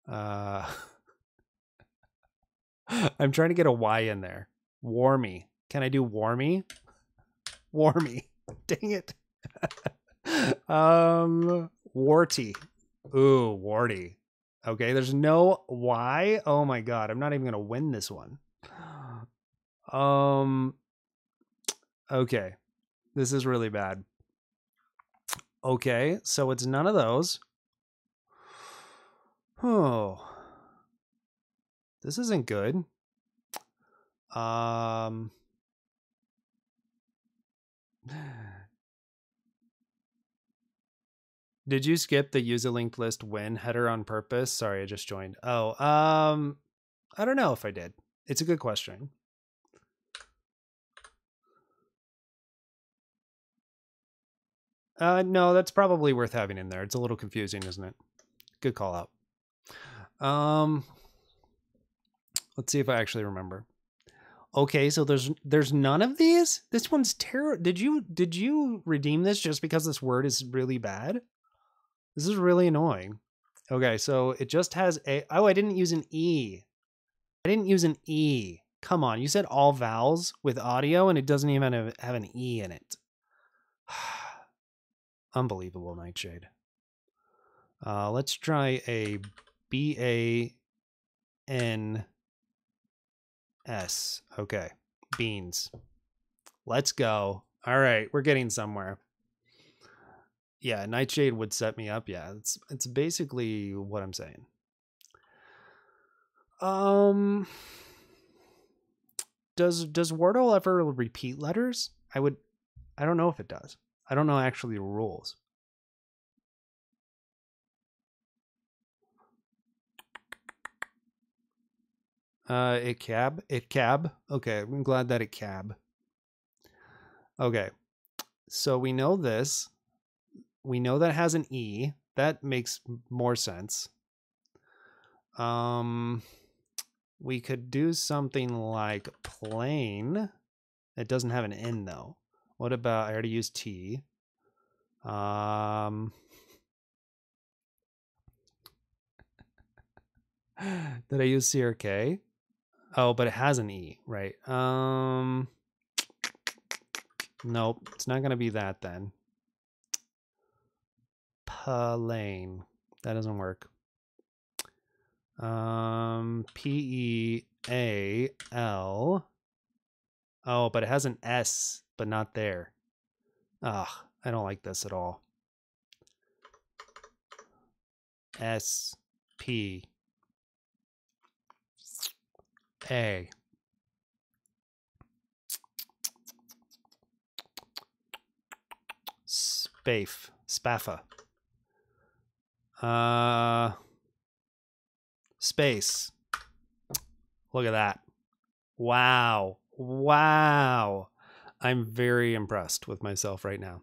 I'm trying to get a Y in there. Warmy. Can I do warmy? Warmy. Dang it. Warty. Ooh, warty. Okay, there's no Y. Oh my god, I'm not even gonna win this one. Okay. This is really bad. Okay, so it's none of those. Oh. This isn't good. Did you skip the use a linked list when header on purpose? Sorry, I just joined. Oh, I don't know if I did. It's a good question. No, that's probably worth having in there. It's a little confusing, isn't it? Good call out. Let's see if I actually remember. Okay, so there's none of these? This one's terrible. Did you redeem this just because this word is really bad? This is really annoying. Okay, so it just has a. Oh, I didn't use an E. I didn't use an E. Come on, you said all vowels with audio and it doesn't even have an E in it. Unbelievable, Nightshade. Let's try a B-A-N-S. Okay, beans. Let's go. All right, we're getting somewhere. Yeah, Nightshade would set me up. Yeah, it's basically what I'm saying. Does Wordle ever repeat letters? I don't know if it does. I don't know actually the rules. It cab. Okay, I'm glad that it cab. Okay, so we know this. We know that it has an E. That makes more sense. We could do something like plain. It doesn't have an N though. What about, I already used T. Did I use C or K? Oh, but it has an E, right? Nope, it's not gonna be that then. Plane. That doesn't work. P-E-A-L. Oh, but it has an S, but not there. Ugh, I don't like this at all. S P A. Spaffa. Space. Look at that. Wow. Wow. I'm very impressed with myself right now.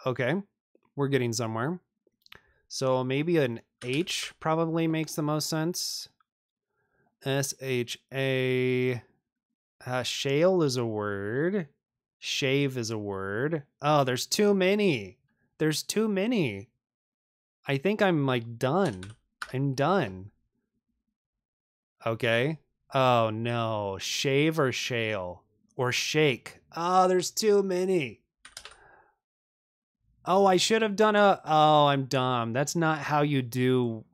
Okay. We're getting somewhere. So maybe an H probably makes the most sense. S-H-A. Shale is a word. Shave is a word. Oh, there's too many. There's too many. I think I'm like done. I'm done. Okay. Oh no. Shave or shale or shake. Oh, there's too many. Oh, I should have done oh, I'm dumb. That's not how you do.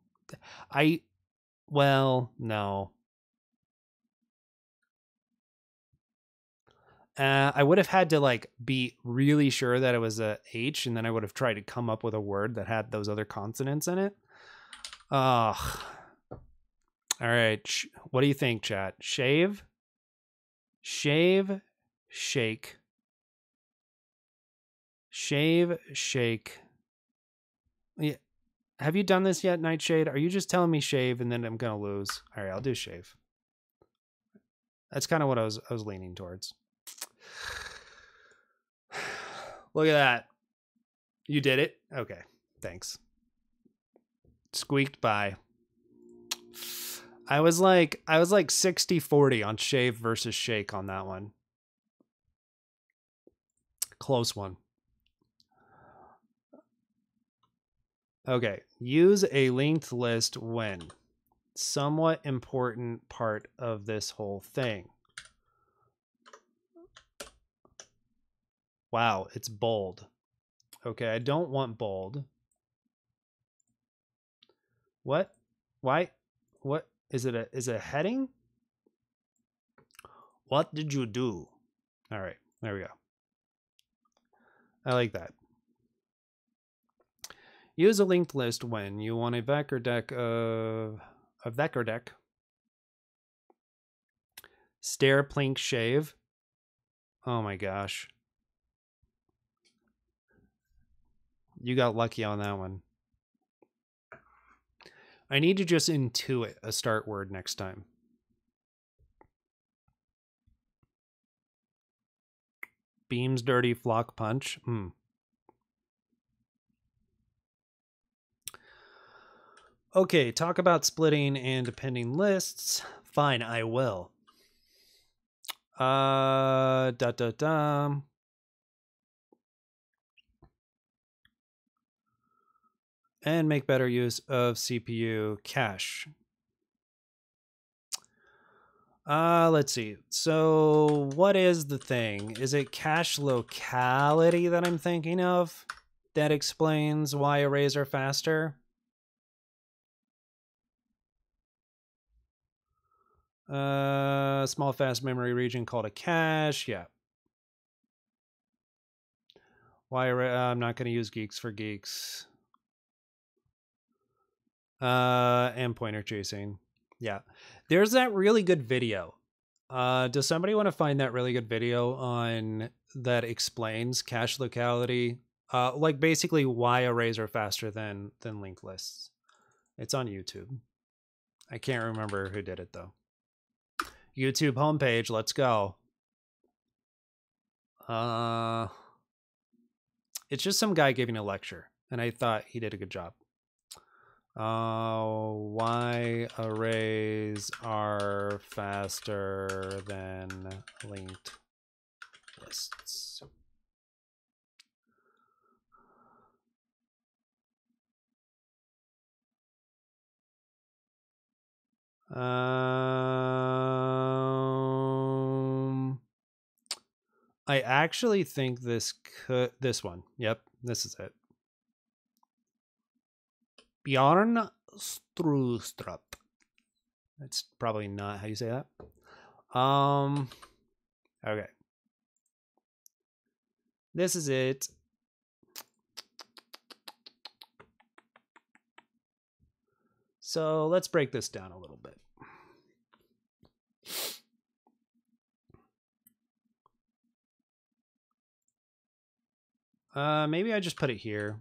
Well, no. I would have had to like be really sure that it was a H, and then I would have tried to come up with a word that had those other consonants in it. Ugh. All right. What do you think, chat? Shave? Shave? Shake? Shave? Shake? Yeah. Have you done this yet, Nightshade? Are you just telling me shave and then I'm going to lose? All right, I'll do shave. That's kind of what I was leaning towards. Look at that. You did it? Okay. Thanks. Squeaked by. I was like 60-40 on shave versus shake on that one. Close one. Okay. Use a linked list when. Somewhat important part of this whole thing. Wow, it's bold. Okay, I don't want bold. What? Why? What? Is it a heading? What did you do? All right, there we go. I like that. Use a linked list when you want a vector deck of a vector deck. Stare, plink, shave. Oh my gosh. You got lucky on that one. I need to just intuit a start word next time. Beams, dirty, flock, punch. Okay, talk about splitting and appending lists. Fine, I will. And make better use of CPU cache. Let's see. So what is the thing? Is it cache locality that I'm thinking of? That explains why arrays are faster? Small fast memory region called a cache. Yeah. Why array? I'm not going to use geeks for geeks. And pointer chasing. Yeah. There's that really good video. Does somebody want to find that really good video on that explains cache locality? Like basically why arrays are faster than linked lists. It's on YouTube. I can't remember who did it though. YouTube homepage, let's go. It's just some guy giving a lecture, and I thought he did a good job. Why arrays are faster than linked lists. I actually think this one. Yep, this is it. Bjarn Strustrup. That's probably not how you say that. Okay. This is it. So let's break this down a little bit. Maybe I just put it here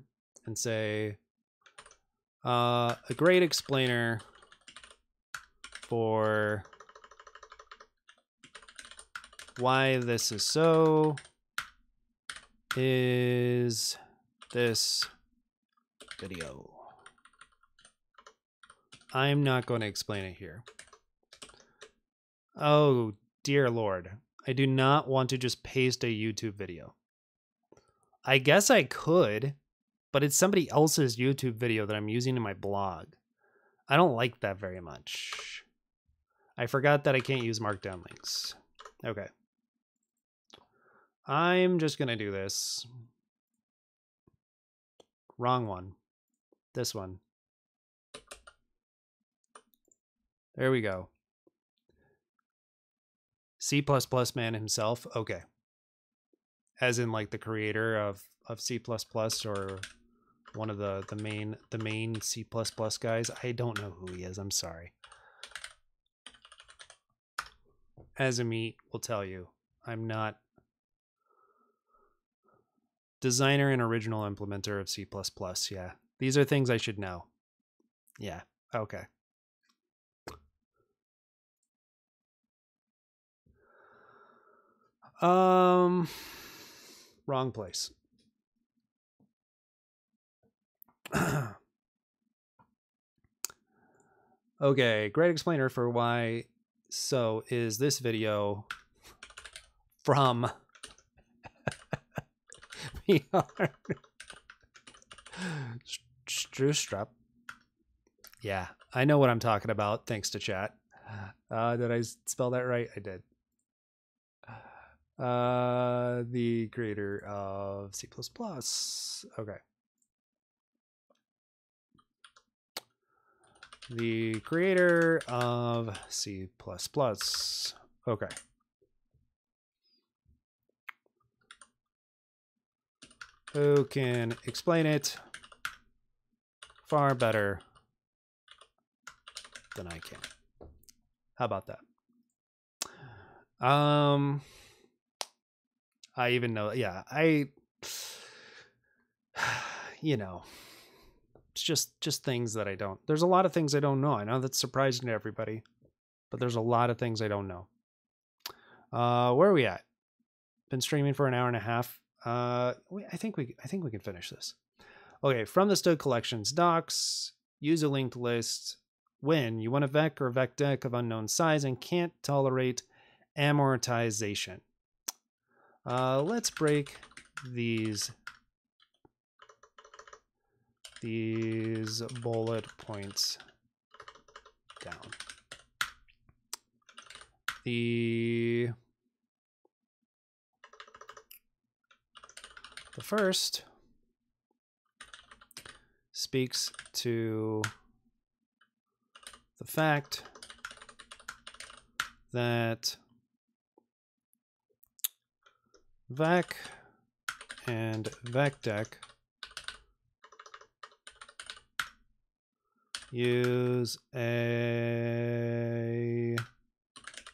and say a great explainer for why this is so is this video. I'm not going to explain it here. Oh, dear Lord. I do not want to just paste a YouTube video. I guess I could, but it's somebody else's YouTube video that I'm using in my blog. I don't like that very much. I forgot that I can't use markdown links. Okay. I'm just going to do this. Wrong one. This one. There we go. C++ man himself. Okay. As in like the creator of C++ or one of the main C++ guys. I don't know who he is. I'm sorry. As a meat will tell you, I'm not designer and original implementer of C++. Yeah. These are things I should know. Yeah. Okay. Wrong place. Okay, great explainer for why so is this video from Strustrap. Yeah, I know what I'm talking about thanks to chat. Did I spell that right? I did. The creator of C++. Okay. The creator of C++. Okay. Who can explain it far better than I can? How about that? I even know, yeah, you know, it's just things that I don't. There's a lot of things I don't know. I know that's surprising to everybody, but there's a lot of things I don't know. Where are we at? Been streaming for an hour and a half. I think we can finish this. Okay, from the Stood Collections docs, use a linked list when you want a vec or vec deck of unknown size and can't tolerate amortization. Let's break these bullet points down. The first speaks to the fact that vec and vecdeck use a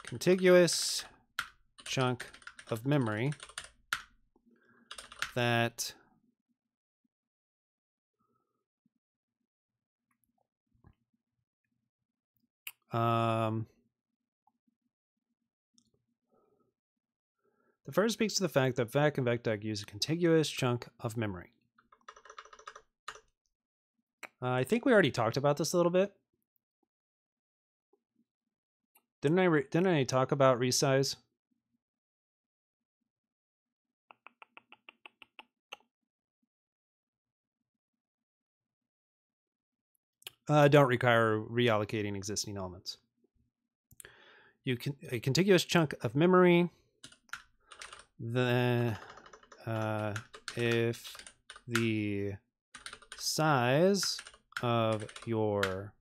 contiguous chunk of memory that the first speaks to the fact that vec and vecdeck use a contiguous chunk of memory. I think we already talked about this a little bit. Didn't I talk about resize? Don't require reallocating existing elements. You can a contiguous chunk of memory. If the size of your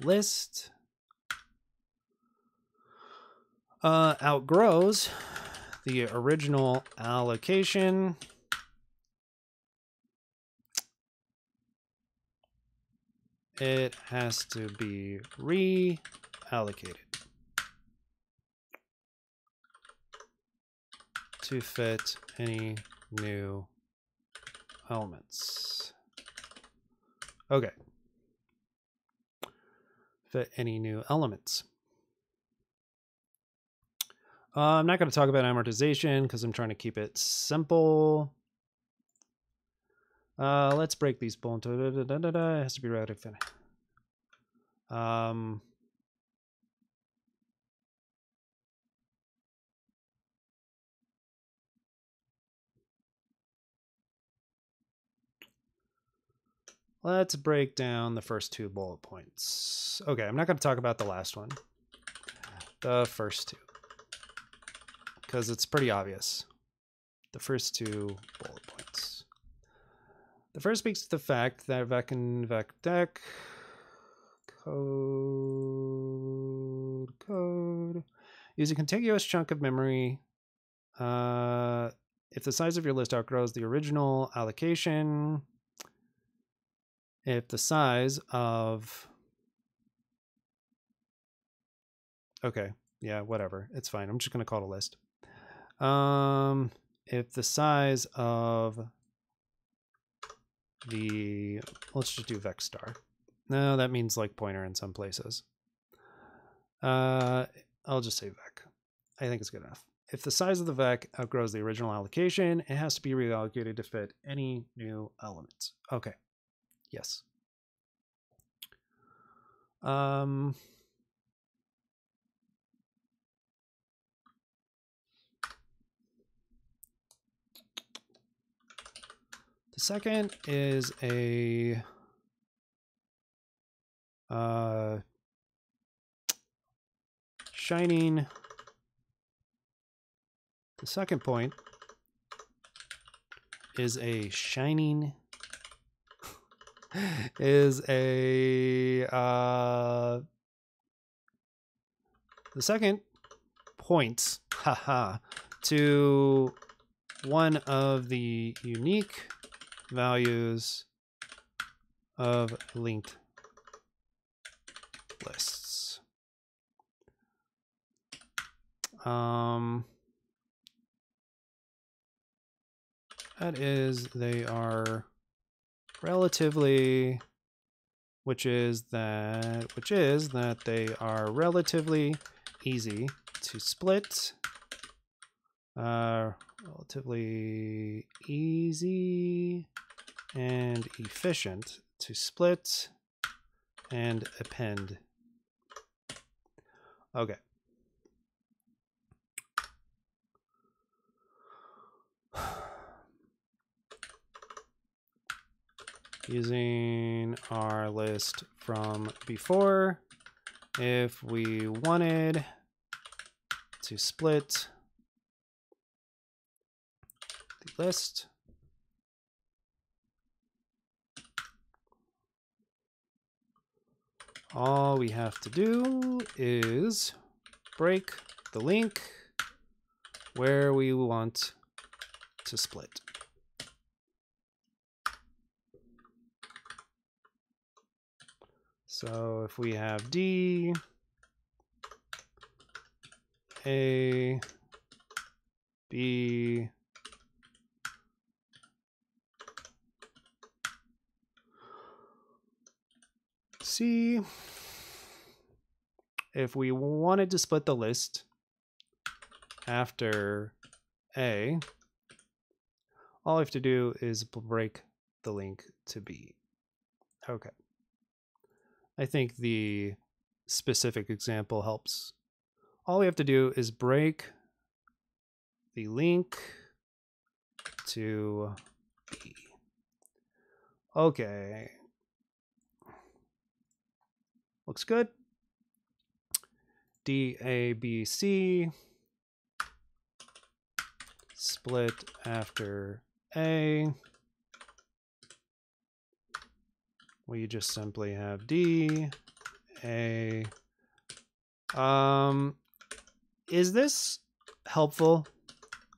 list outgrows the original allocation, it has to be reallocated to fit any new elements. Okay. Fit any new elements. I'm not going to talk about amortization because I'm trying to keep it simple. Let's break these bones. It has to be relative. Let's break down the first 2 bullet points. Okay, I'm not going to talk about the last one. The first 2. Because it's pretty obvious. The first 2 bullet points. The first speaks to the fact that vec and vec deck code use a contiguous chunk of memory. If the size of your list outgrows the original allocation, if the size of, okay, yeah, whatever, it's fine. I'm just going to call it a list. If the size of the, let's just do vec star. No, that means like pointer in some places. I'll just say vec. I think it's good enough. If the size of the vec outgrows the original allocation, it has to be reallocated to fit any new elements. Okay. Yes. The second is a shining. The second point is a shining is a the second points to one of the unique values of linked lists. That is, they are relatively, which is that they are relatively easy to split, relatively easy and efficient to split and append. Okay. Using our list from before, if we wanted to split the list, all we have to do is break the link where we want to split. So if we have D, A, B, C, if we wanted to split the list after A, all I have to do is break the link to B. Okay. I think the specific example helps. All we have to do is break the link to B. Okay. Looks good. D, A, B, C. Split after A. We just simply have D, A. Is this helpful?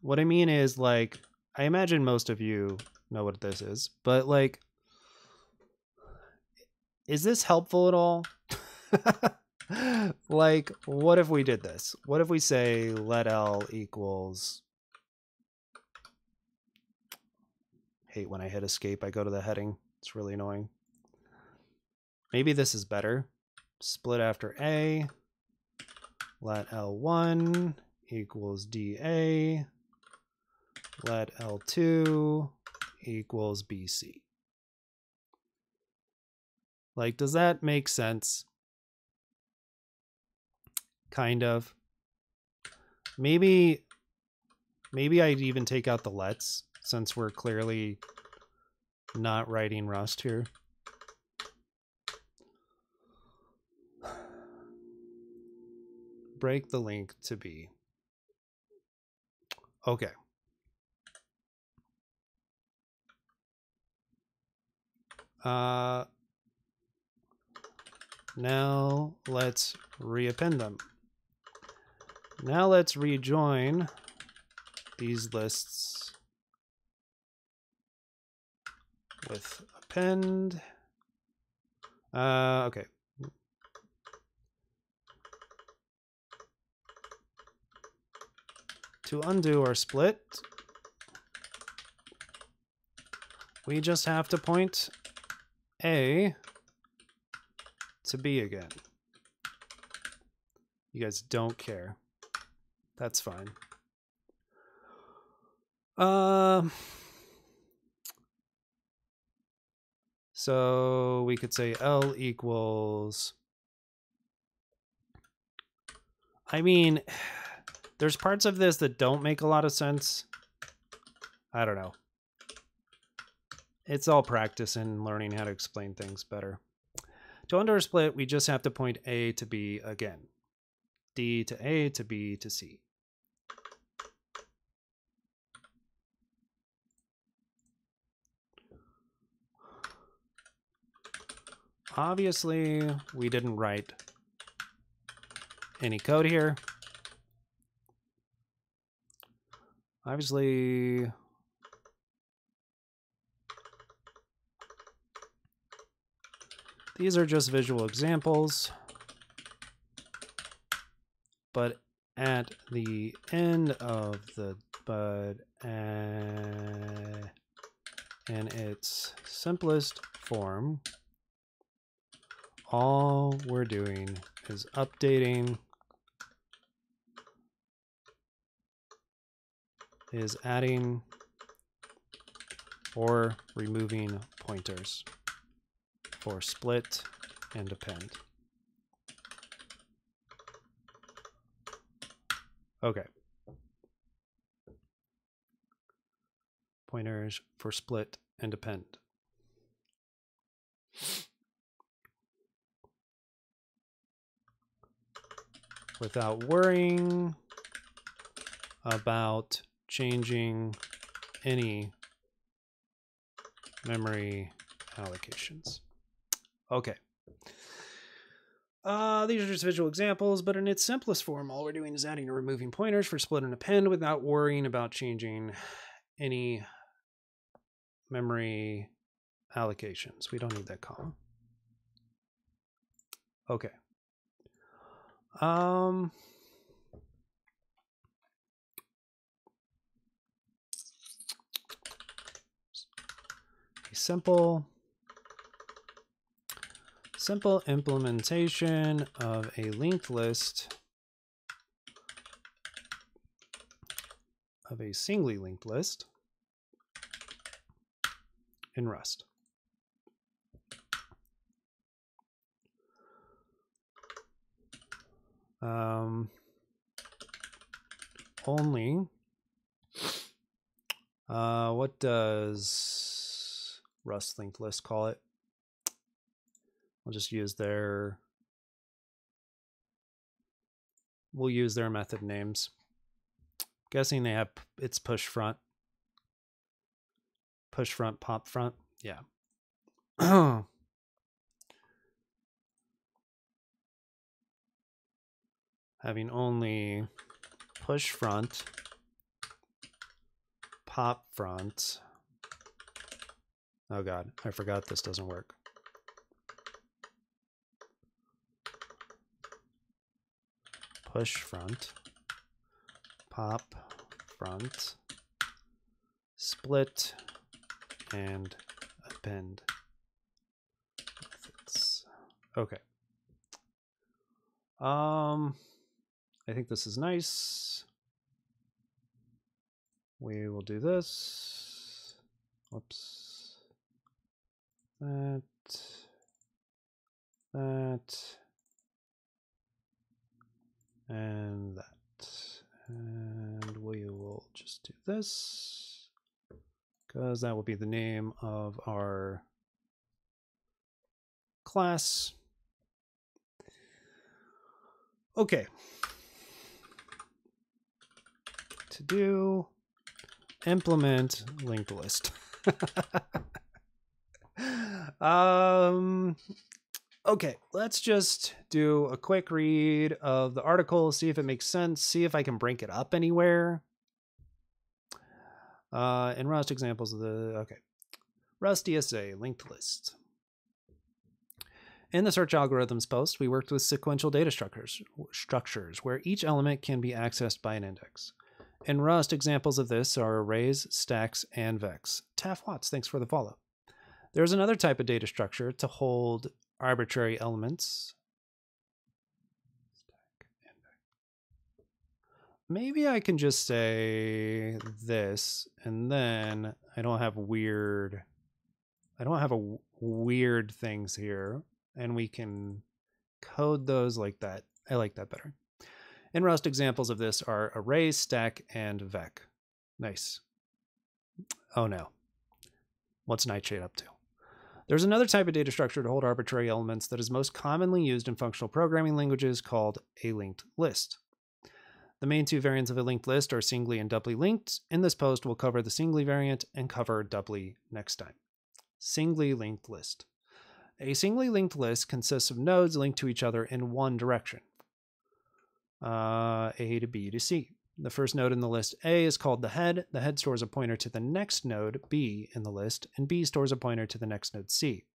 What I mean is, like, I imagine most of you know what this is, but like, Is this helpful at all? Like, what if we did this? What if we say let L equals... Hate when I hit escape, I go to the heading. It's really annoying. Maybe this is better. Split after A. Let L1 equals DA. Let L2 equals BC. Like, does that make sense? Kind of. Maybe I'd even take out the lets, since we're clearly not writing Rust here. Break the link to B. Okay. Now let's reappend them. Now let's rejoin these lists with append. Okay. To undo our split, we just have to point A to B again. You guys don't care. That's fine. So we could say L equals... I mean, there's parts of this that don't make a lot of sense. I don't know. It's all practice and learning how to explain things better. To undo our split, we just have to point A to B again. D to A to B to C. Obviously, we didn't write any code here. Obviously, these are just visual examples, but at the end of the in its simplest form, all we're doing is updating, is adding or removing pointers for split and append. Okay. Pointers for split and append. Without worrying about changing any memory allocations. Okay. These are just visual examples, but in its simplest form, all we're doing is adding or removing pointers for split and append without worrying about changing any memory allocations. We don't need that comma. Okay. Simple implementation of a linked list of a singly linked list in Rust. Only what does Rust linked list call it? We'll just use their, we'll use their method names. Guessing they have, it's push front, pop front. Yeah. Having only push front, pop front. Oh God, I forgot this doesn't work. push front, pop front, split, and append methods. Okay. I think this is nice. We will do this. Whoops. That. And that. And we will just do this, because that will be the name of our class. Okay. To do, implement linked list. Okay, let's just do a quick read of the article, see if it makes sense, see if I can break it up anywhere. In Rust, examples of okay. Rust DSA linked list. In the search algorithms post, we worked with sequential data structures where each element can be accessed by an index. In Rust, examples of this are arrays, stacks, and vecs. Taff Watts, thanks for the follow. There's another type of data structure to hold arbitrary elements. Maybe I can just say this, and then I don't have weird things here, and we can code those like that. I like that better. In Rust, examples of this are array, stack, and vec. Nice. Oh no. What's Nightshade up to? There's another type of data structure to hold arbitrary elements that is most commonly used in functional programming languages called a linked list. The main two variants of a linked list are singly and doubly linked. In this post, we'll cover the singly variant and cover doubly next time. Singly linked list. A singly linked list consists of nodes linked to each other in one direction. A to B to C. The first node in the list A is called the head. The head stores a pointer to the next node B in the list, and B stores a pointer to the next node C.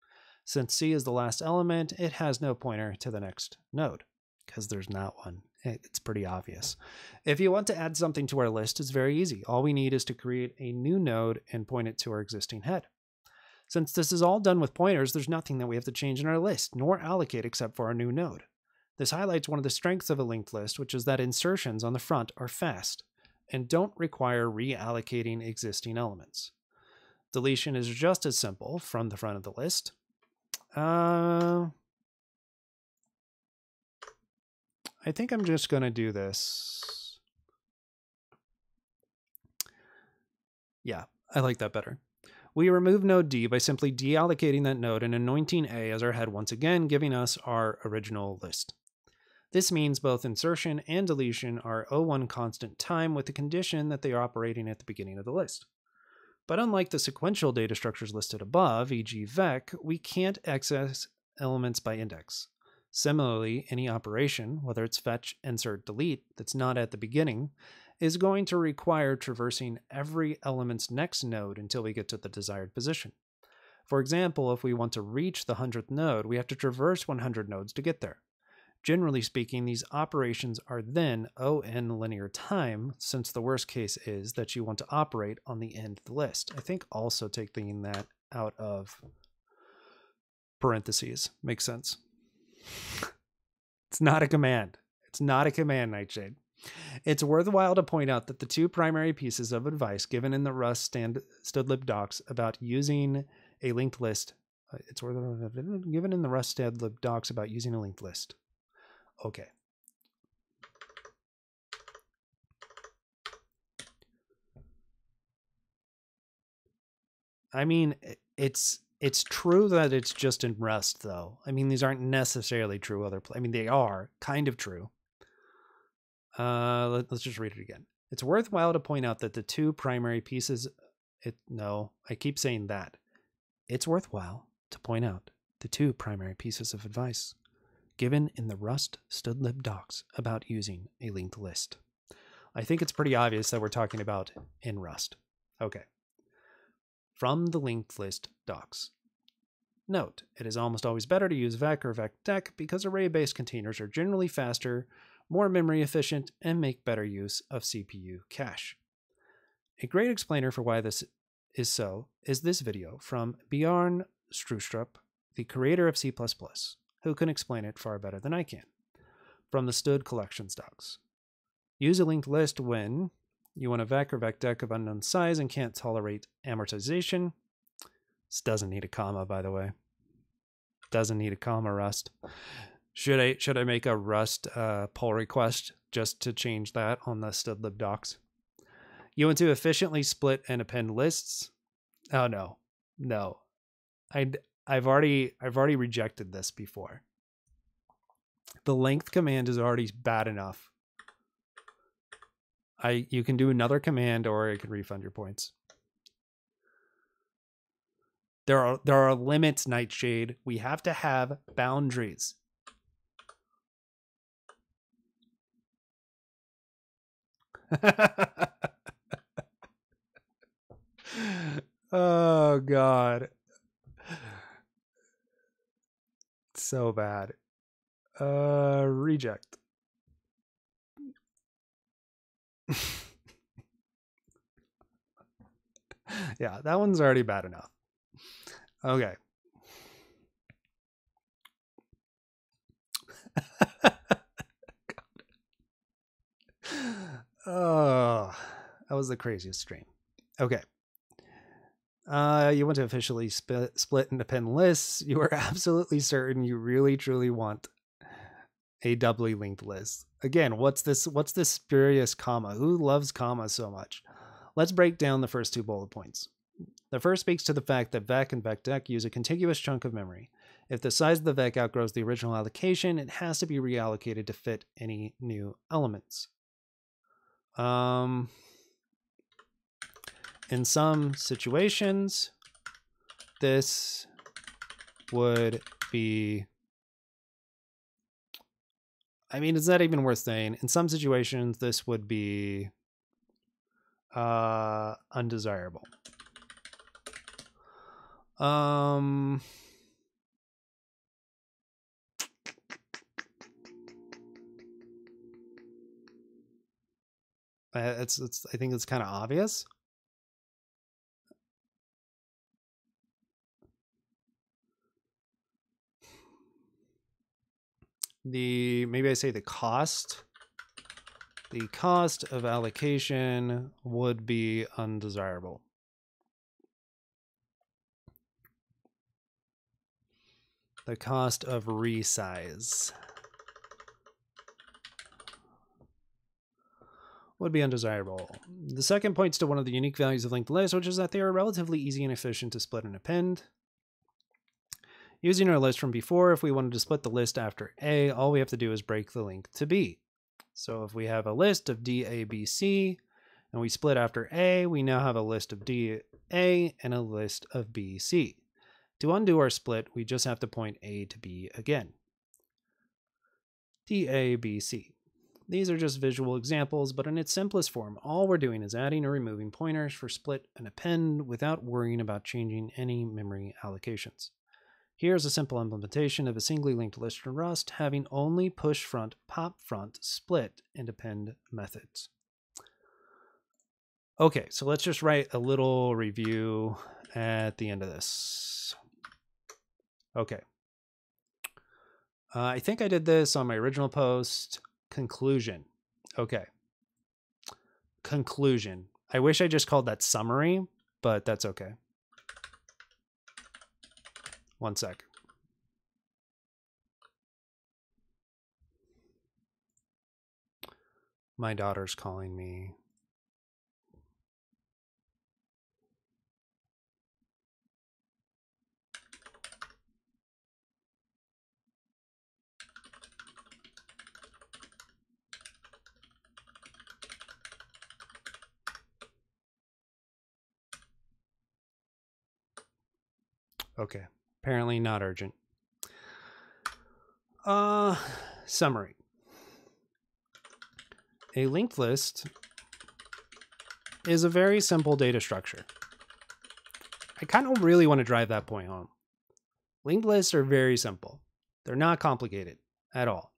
Since C is the last element, it has no pointer to the next node, because there's not one. It's pretty obvious. If you want to add something to our list, it's very easy. All we need is to create a new node and point it to our existing head. Since this is all done with pointers, there's nothing that we have to change in our list, nor allocate except for our new node. This highlights one of the strengths of a linked list, which is that insertions on the front are fast and don't require reallocating existing elements. Deletion is just as simple from the front of the list. I think I'm just going to do this. Yeah, I like that better. We remove node D by simply deallocating that node and anointing A as our head once again, giving us our original list. This means both insertion and deletion are O1 constant time with the condition that they are operating at the beginning of the list. But unlike the sequential data structures listed above, e.g. vec, we can't access elements by index. Similarly, any operation, whether it's fetch, insert, delete, that's not at the beginning, is going to require traversing every element's next node until we get to the desired position. For example, if we want to reach the 100th node, we have to traverse 100 nodes to get there. Generally speaking, these operations are then O(n) linear time, since the worst case is that you want to operate on the end of the list. I think also taking that out of parentheses makes sense. It's not a command. It's not a command, Nightshade. It's worthwhile to point out that the two primary pieces of advice given in the Rust stdlib docs about using a linked list, given in the Rust stdlib docs about using a linked list. Okay. I mean, it's true that it's just in Rust, though. I mean, these aren't necessarily true I mean, they are kind of true. Let's just read it again. It's worthwhile to point out that the two primary pieces... I keep saying that. It's worthwhile to point out the two primary pieces of advice given in the Rust stdlib docs about using a linked list. I think it's pretty obvious that we're talking about in Rust. Okay. From the linked list docs. Note, it is almost always better to use vec or vec-deck because array-based containers are generally faster more memory efficient, and make better use of CPU cache. A great explainer for why this is so is this video from Bjorn Strustrup, the creator of C++, who can explain it far better than I can. From the Stud collections docs. Use a linked list when you want a vec or vecdec of unknown size and can't tolerate amortization. This doesn't need a comma, by the way. Doesn't need a comma, Rust. Should I make a Rust pull request just to change that on the stdlib docs? You want to efficiently split and append lists? Oh no, no. I've already rejected this before. The length command is already bad enough. You can do another command, or it can refund your points. There are limits, Nightshade. We have to have boundaries. Oh God. So bad. Reject. Yeah, that one's already bad enough. Okay. Oh, that was the craziest stream. Okay. You want to officially split and append lists. You are absolutely certain you really truly want a doubly linked list. Again, what's this spurious comma? Who loves commas so much? Let's break down the first two bullet points. The first speaks to the fact that vec and vecdec use a contiguous chunk of memory. If the size of the vec outgrows the original allocation, it has to be reallocated to fit any new elements. In some situations, this would be, I mean, it's not even worth saying. In some situations, this would be undesirable. I think it's kind of obvious. Maybe I say the cost of allocation would be undesirable. The cost of resize would be undesirable. The second points to one of the unique values of linked lists, which is that they are relatively easy and efficient to split and append. Using our list from before, if we wanted to split the list after A, all we have to do is break the link to B. So if we have a list of D, A, B, C, and we split after A, we now have a list of D, A, and a list of B, C. To undo our split, we just have to point A to B again. D, A, B, C. These are just visual examples, but in its simplest form, all we're doing is adding or removing pointers for split and append without worrying about changing any memory allocations. Here's a simple implementation of a singly linked list in Rust, having only push front, pop front, split, and append methods. Okay, so let's just write a little review at the end of this. Okay. I think I did this on my original post. Conclusion. Okay. Conclusion. I wish I just called that summary, but that's okay. One sec. My daughter's calling me. Okay. Apparently not urgent. Summary. A linked list is a very simple data structure. I kind of really want to drive that point home. Linked lists are very simple. They're not complicated at all.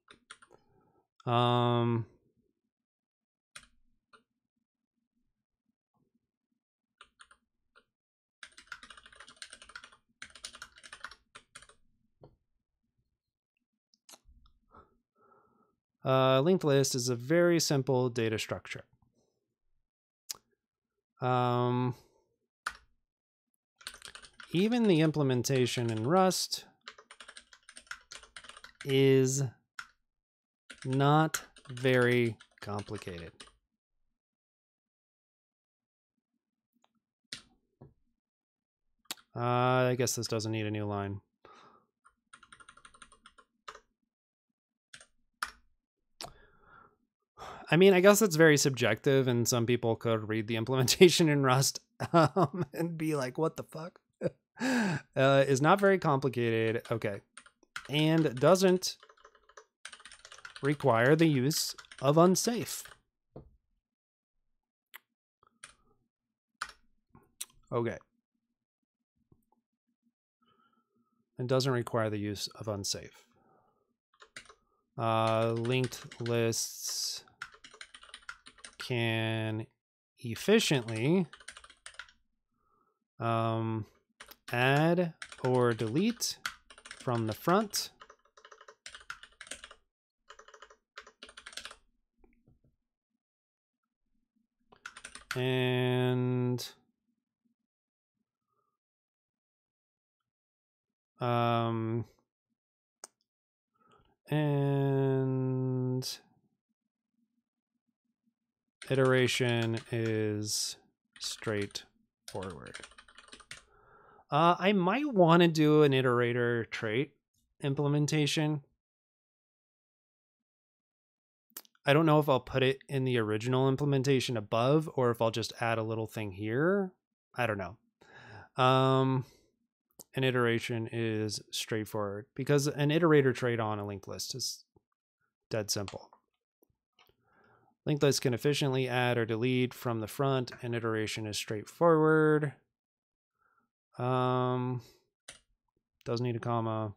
Um, linked list is a very simple data structure. Even the implementation in Rust is not very complicated. I guess this doesn't need a new line. I mean, I guess it's very subjective, and some people could read the implementation in Rust and be like, what the fuck? Is not very complicated. Okay. And doesn't require the use of unsafe. Okay. And doesn't require the use of unsafe. Linked lists can efficiently add or delete from the front and iteration is straightforward. I might want to do an iterator trait implementation. I don't know if I'll put it in the original implementation above or if I'll just add a little thing here. I don't know. An iteration is straightforward because an iterator trait on a linked list is dead simple. Linked list can efficiently add or delete from the front, and iteration is straightforward. Doesn't need a comma.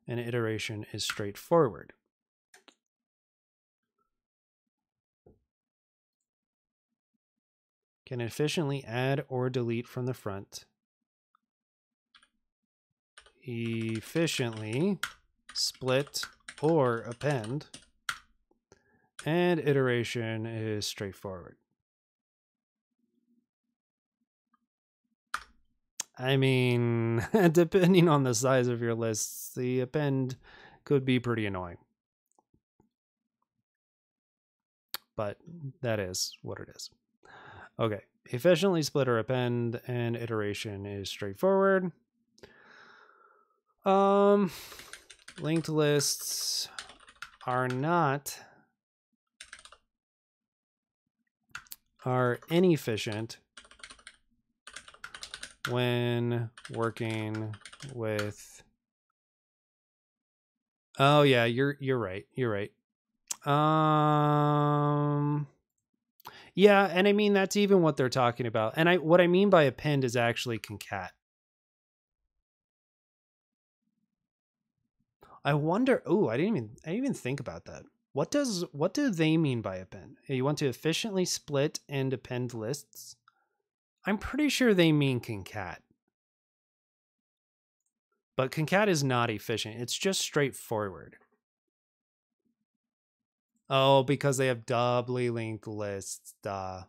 And iteration is straightforward. Can efficiently add or delete from the front. Efficiently split or append. And iteration is straightforward. I mean, depending on the size of your lists, the append could be pretty annoying. But that is what it is. Okay, efficiently split or append, and iteration is straightforward. Linked lists are inefficient when working with. Oh yeah, you're right. You're right. Yeah, and I mean that's even what they're talking about. And what I mean by append is actually concat. I wonder. Oh, I didn't even think about that. What do they mean by append? You want to efficiently split and append lists? I'm pretty sure they mean concat. But concat is not efficient. It's just straightforward. Oh, because they have doubly linked lists. Duh.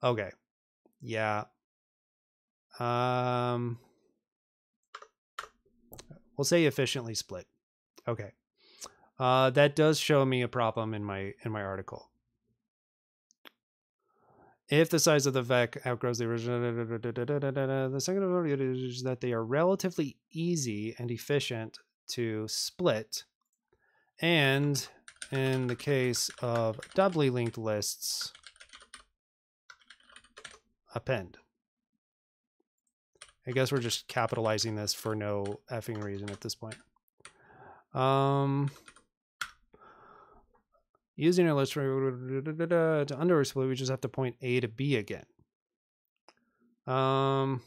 Okay. Yeah. We'll say efficiently split. Okay. That does show me a problem in my article. If the size of the vec outgrows the original, the second of is that they are relatively easy and efficient to split. And in the case of doubly linked lists, append. I guess we're just capitalizing this for no effing reason at this point. Using a list to under split, we just have to point A to B again. Yeah,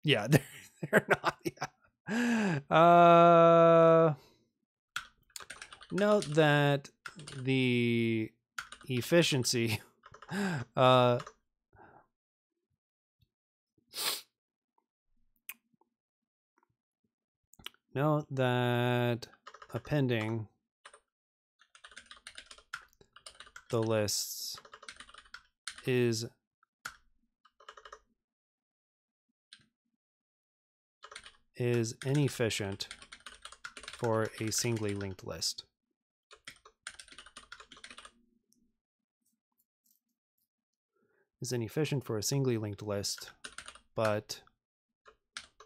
they're not. Yeah. Note that the efficiency note that appending the lists is inefficient for a singly linked list. Is inefficient for a singly linked list, but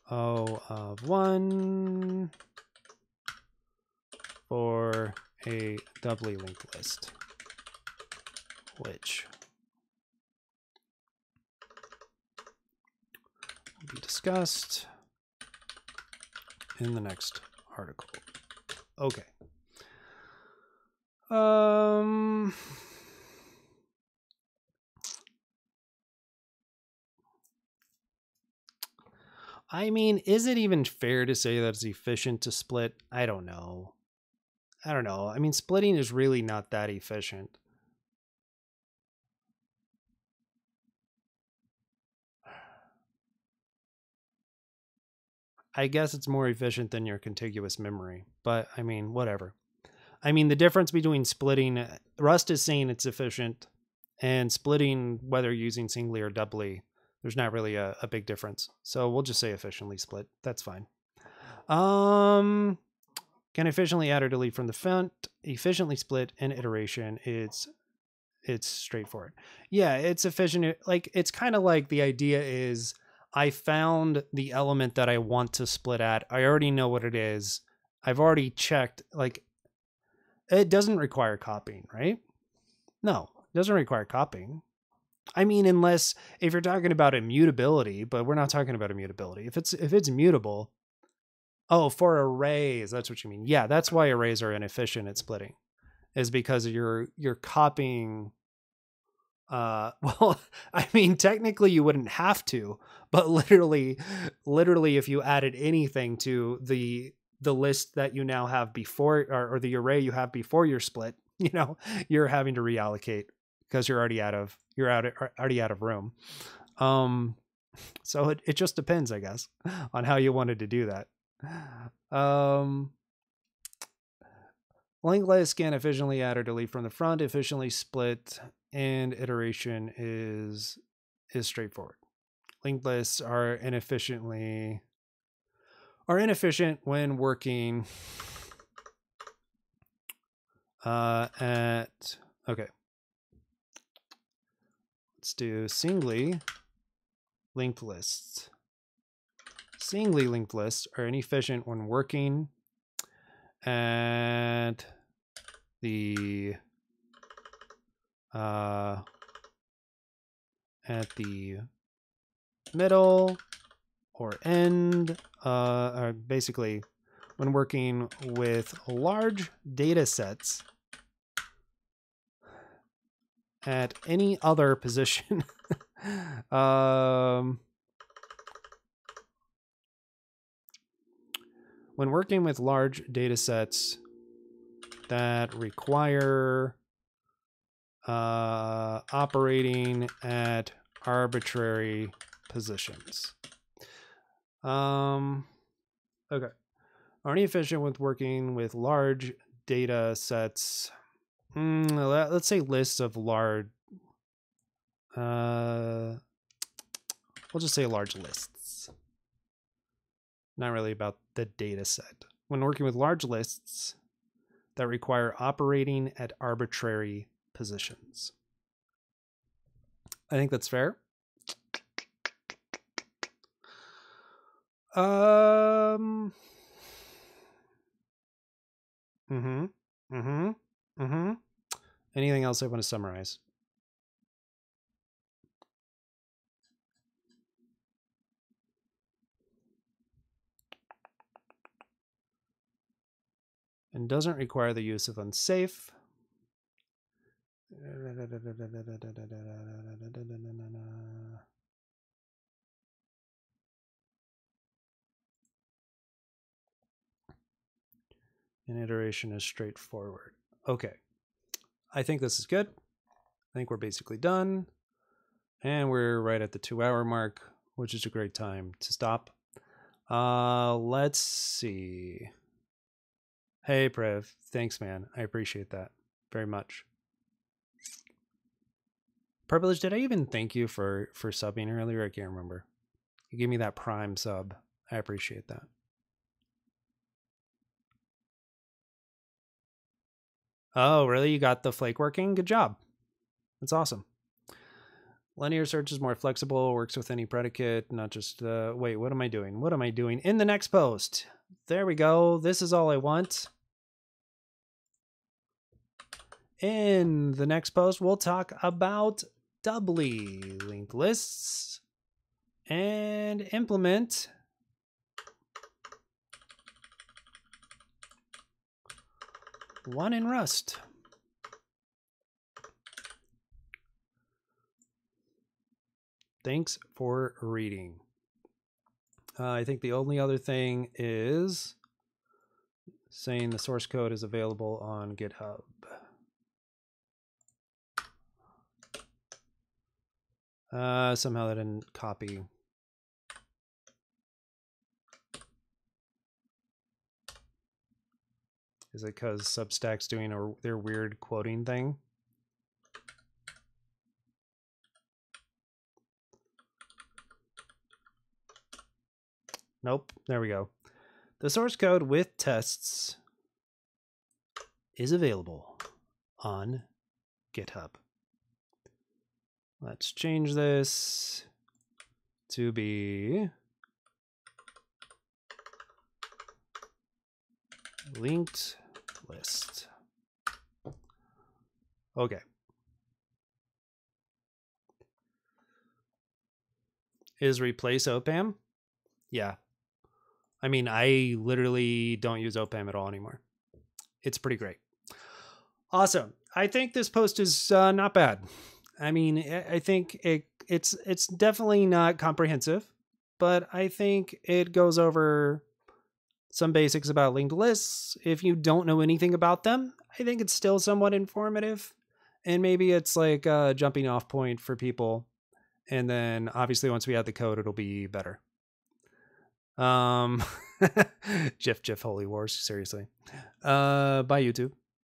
O of 1 for a doubly linked list, which will be discussed in the next article. Okay. I mean, is it even fair to say that it's efficient to split? I don't know. I mean, splitting is really not that efficient. I guess it's more efficient than your contiguous memory, but I mean, whatever. I mean, the difference between splitting, Rust is saying it's efficient, and splitting, whether using singly or doubly, there's not really a big difference. So we'll just say efficiently split. That's fine. Can efficiently add or delete from the front. Efficiently split an iteration. It's straightforward. Yeah, it's efficient. Like, it's kind of like the idea is I found the element that I want to split at. I already know what it is. I've already checked. Like, it doesn't require copying, right? No, it doesn't require copying. I mean, unless if you're talking about immutability, but we're not talking about immutability. If it's mutable, oh, for arrays, that's what you mean. Yeah, that's why arrays are inefficient at splitting, is because you're copying. Well, I mean, technically you wouldn't have to, but literally, if you added anything to the list that you now have before, or the array you have before your split, you're having to reallocate because you're already out of room. So it just depends, I guess, on how you wanted to do that. Linked list can efficiently add or delete from the front. Efficiently split and iteration is straightforward. Linked lists are inefficient when working at, okay. Let's do singly linked lists. Singly linked lists are inefficient when working at the middle or end, or basically when working with large data sets at any other position. When working with large data sets that require operating at arbitrary positions. Okay. Are inefficient with working with large data sets. Let's say lists of large. We'll just say large lists. Not really about the data set. When working with large lists that require operating at arbitrary positions. I think that's fair. Anything else I want to summarize? And doesn't require the use of unsafe. An iteration is straightforward. Okay. I think this is good. I think we're basically done. And we're right at the 2-hour mark, which is a great time to stop. Let's see. Hey, Prev. Thanks, man. I appreciate that very much. Purplish, did I even thank you for subbing earlier? I can't remember. You gave me that Prime sub. I appreciate that. Oh, really? You got the flake working? Good job. That's awesome. Linear search is more flexible, works with any predicate, not just, wait, what am I doing? What am I doing? In the next post. There we go. This is all I want. In the next post, we'll talk about doubly linked lists and implement one in Rust. Thanks for reading. I think the only other thing is saying the source code is available on GitHub. Somehow that didn't copy. Is it because Substack's doing their weird quoting thing? Nope. There we go. The source code with tests is available on GitHub. Let's change this to be linked list. Okay. Is replace OPAM? Yeah. I mean, I literally don't use OPAM at all anymore. It's pretty great. Awesome. I think this post is not bad. I mean, I think it's definitely not comprehensive, but I think it goes over some basics about linked lists. If you don't know anything about them, I think it's still somewhat informative. And maybe it's like a jumping off point for people. And then obviously once we add the code, it'll be better. Jiff, Holy Wars, seriously. Bye, YouTube.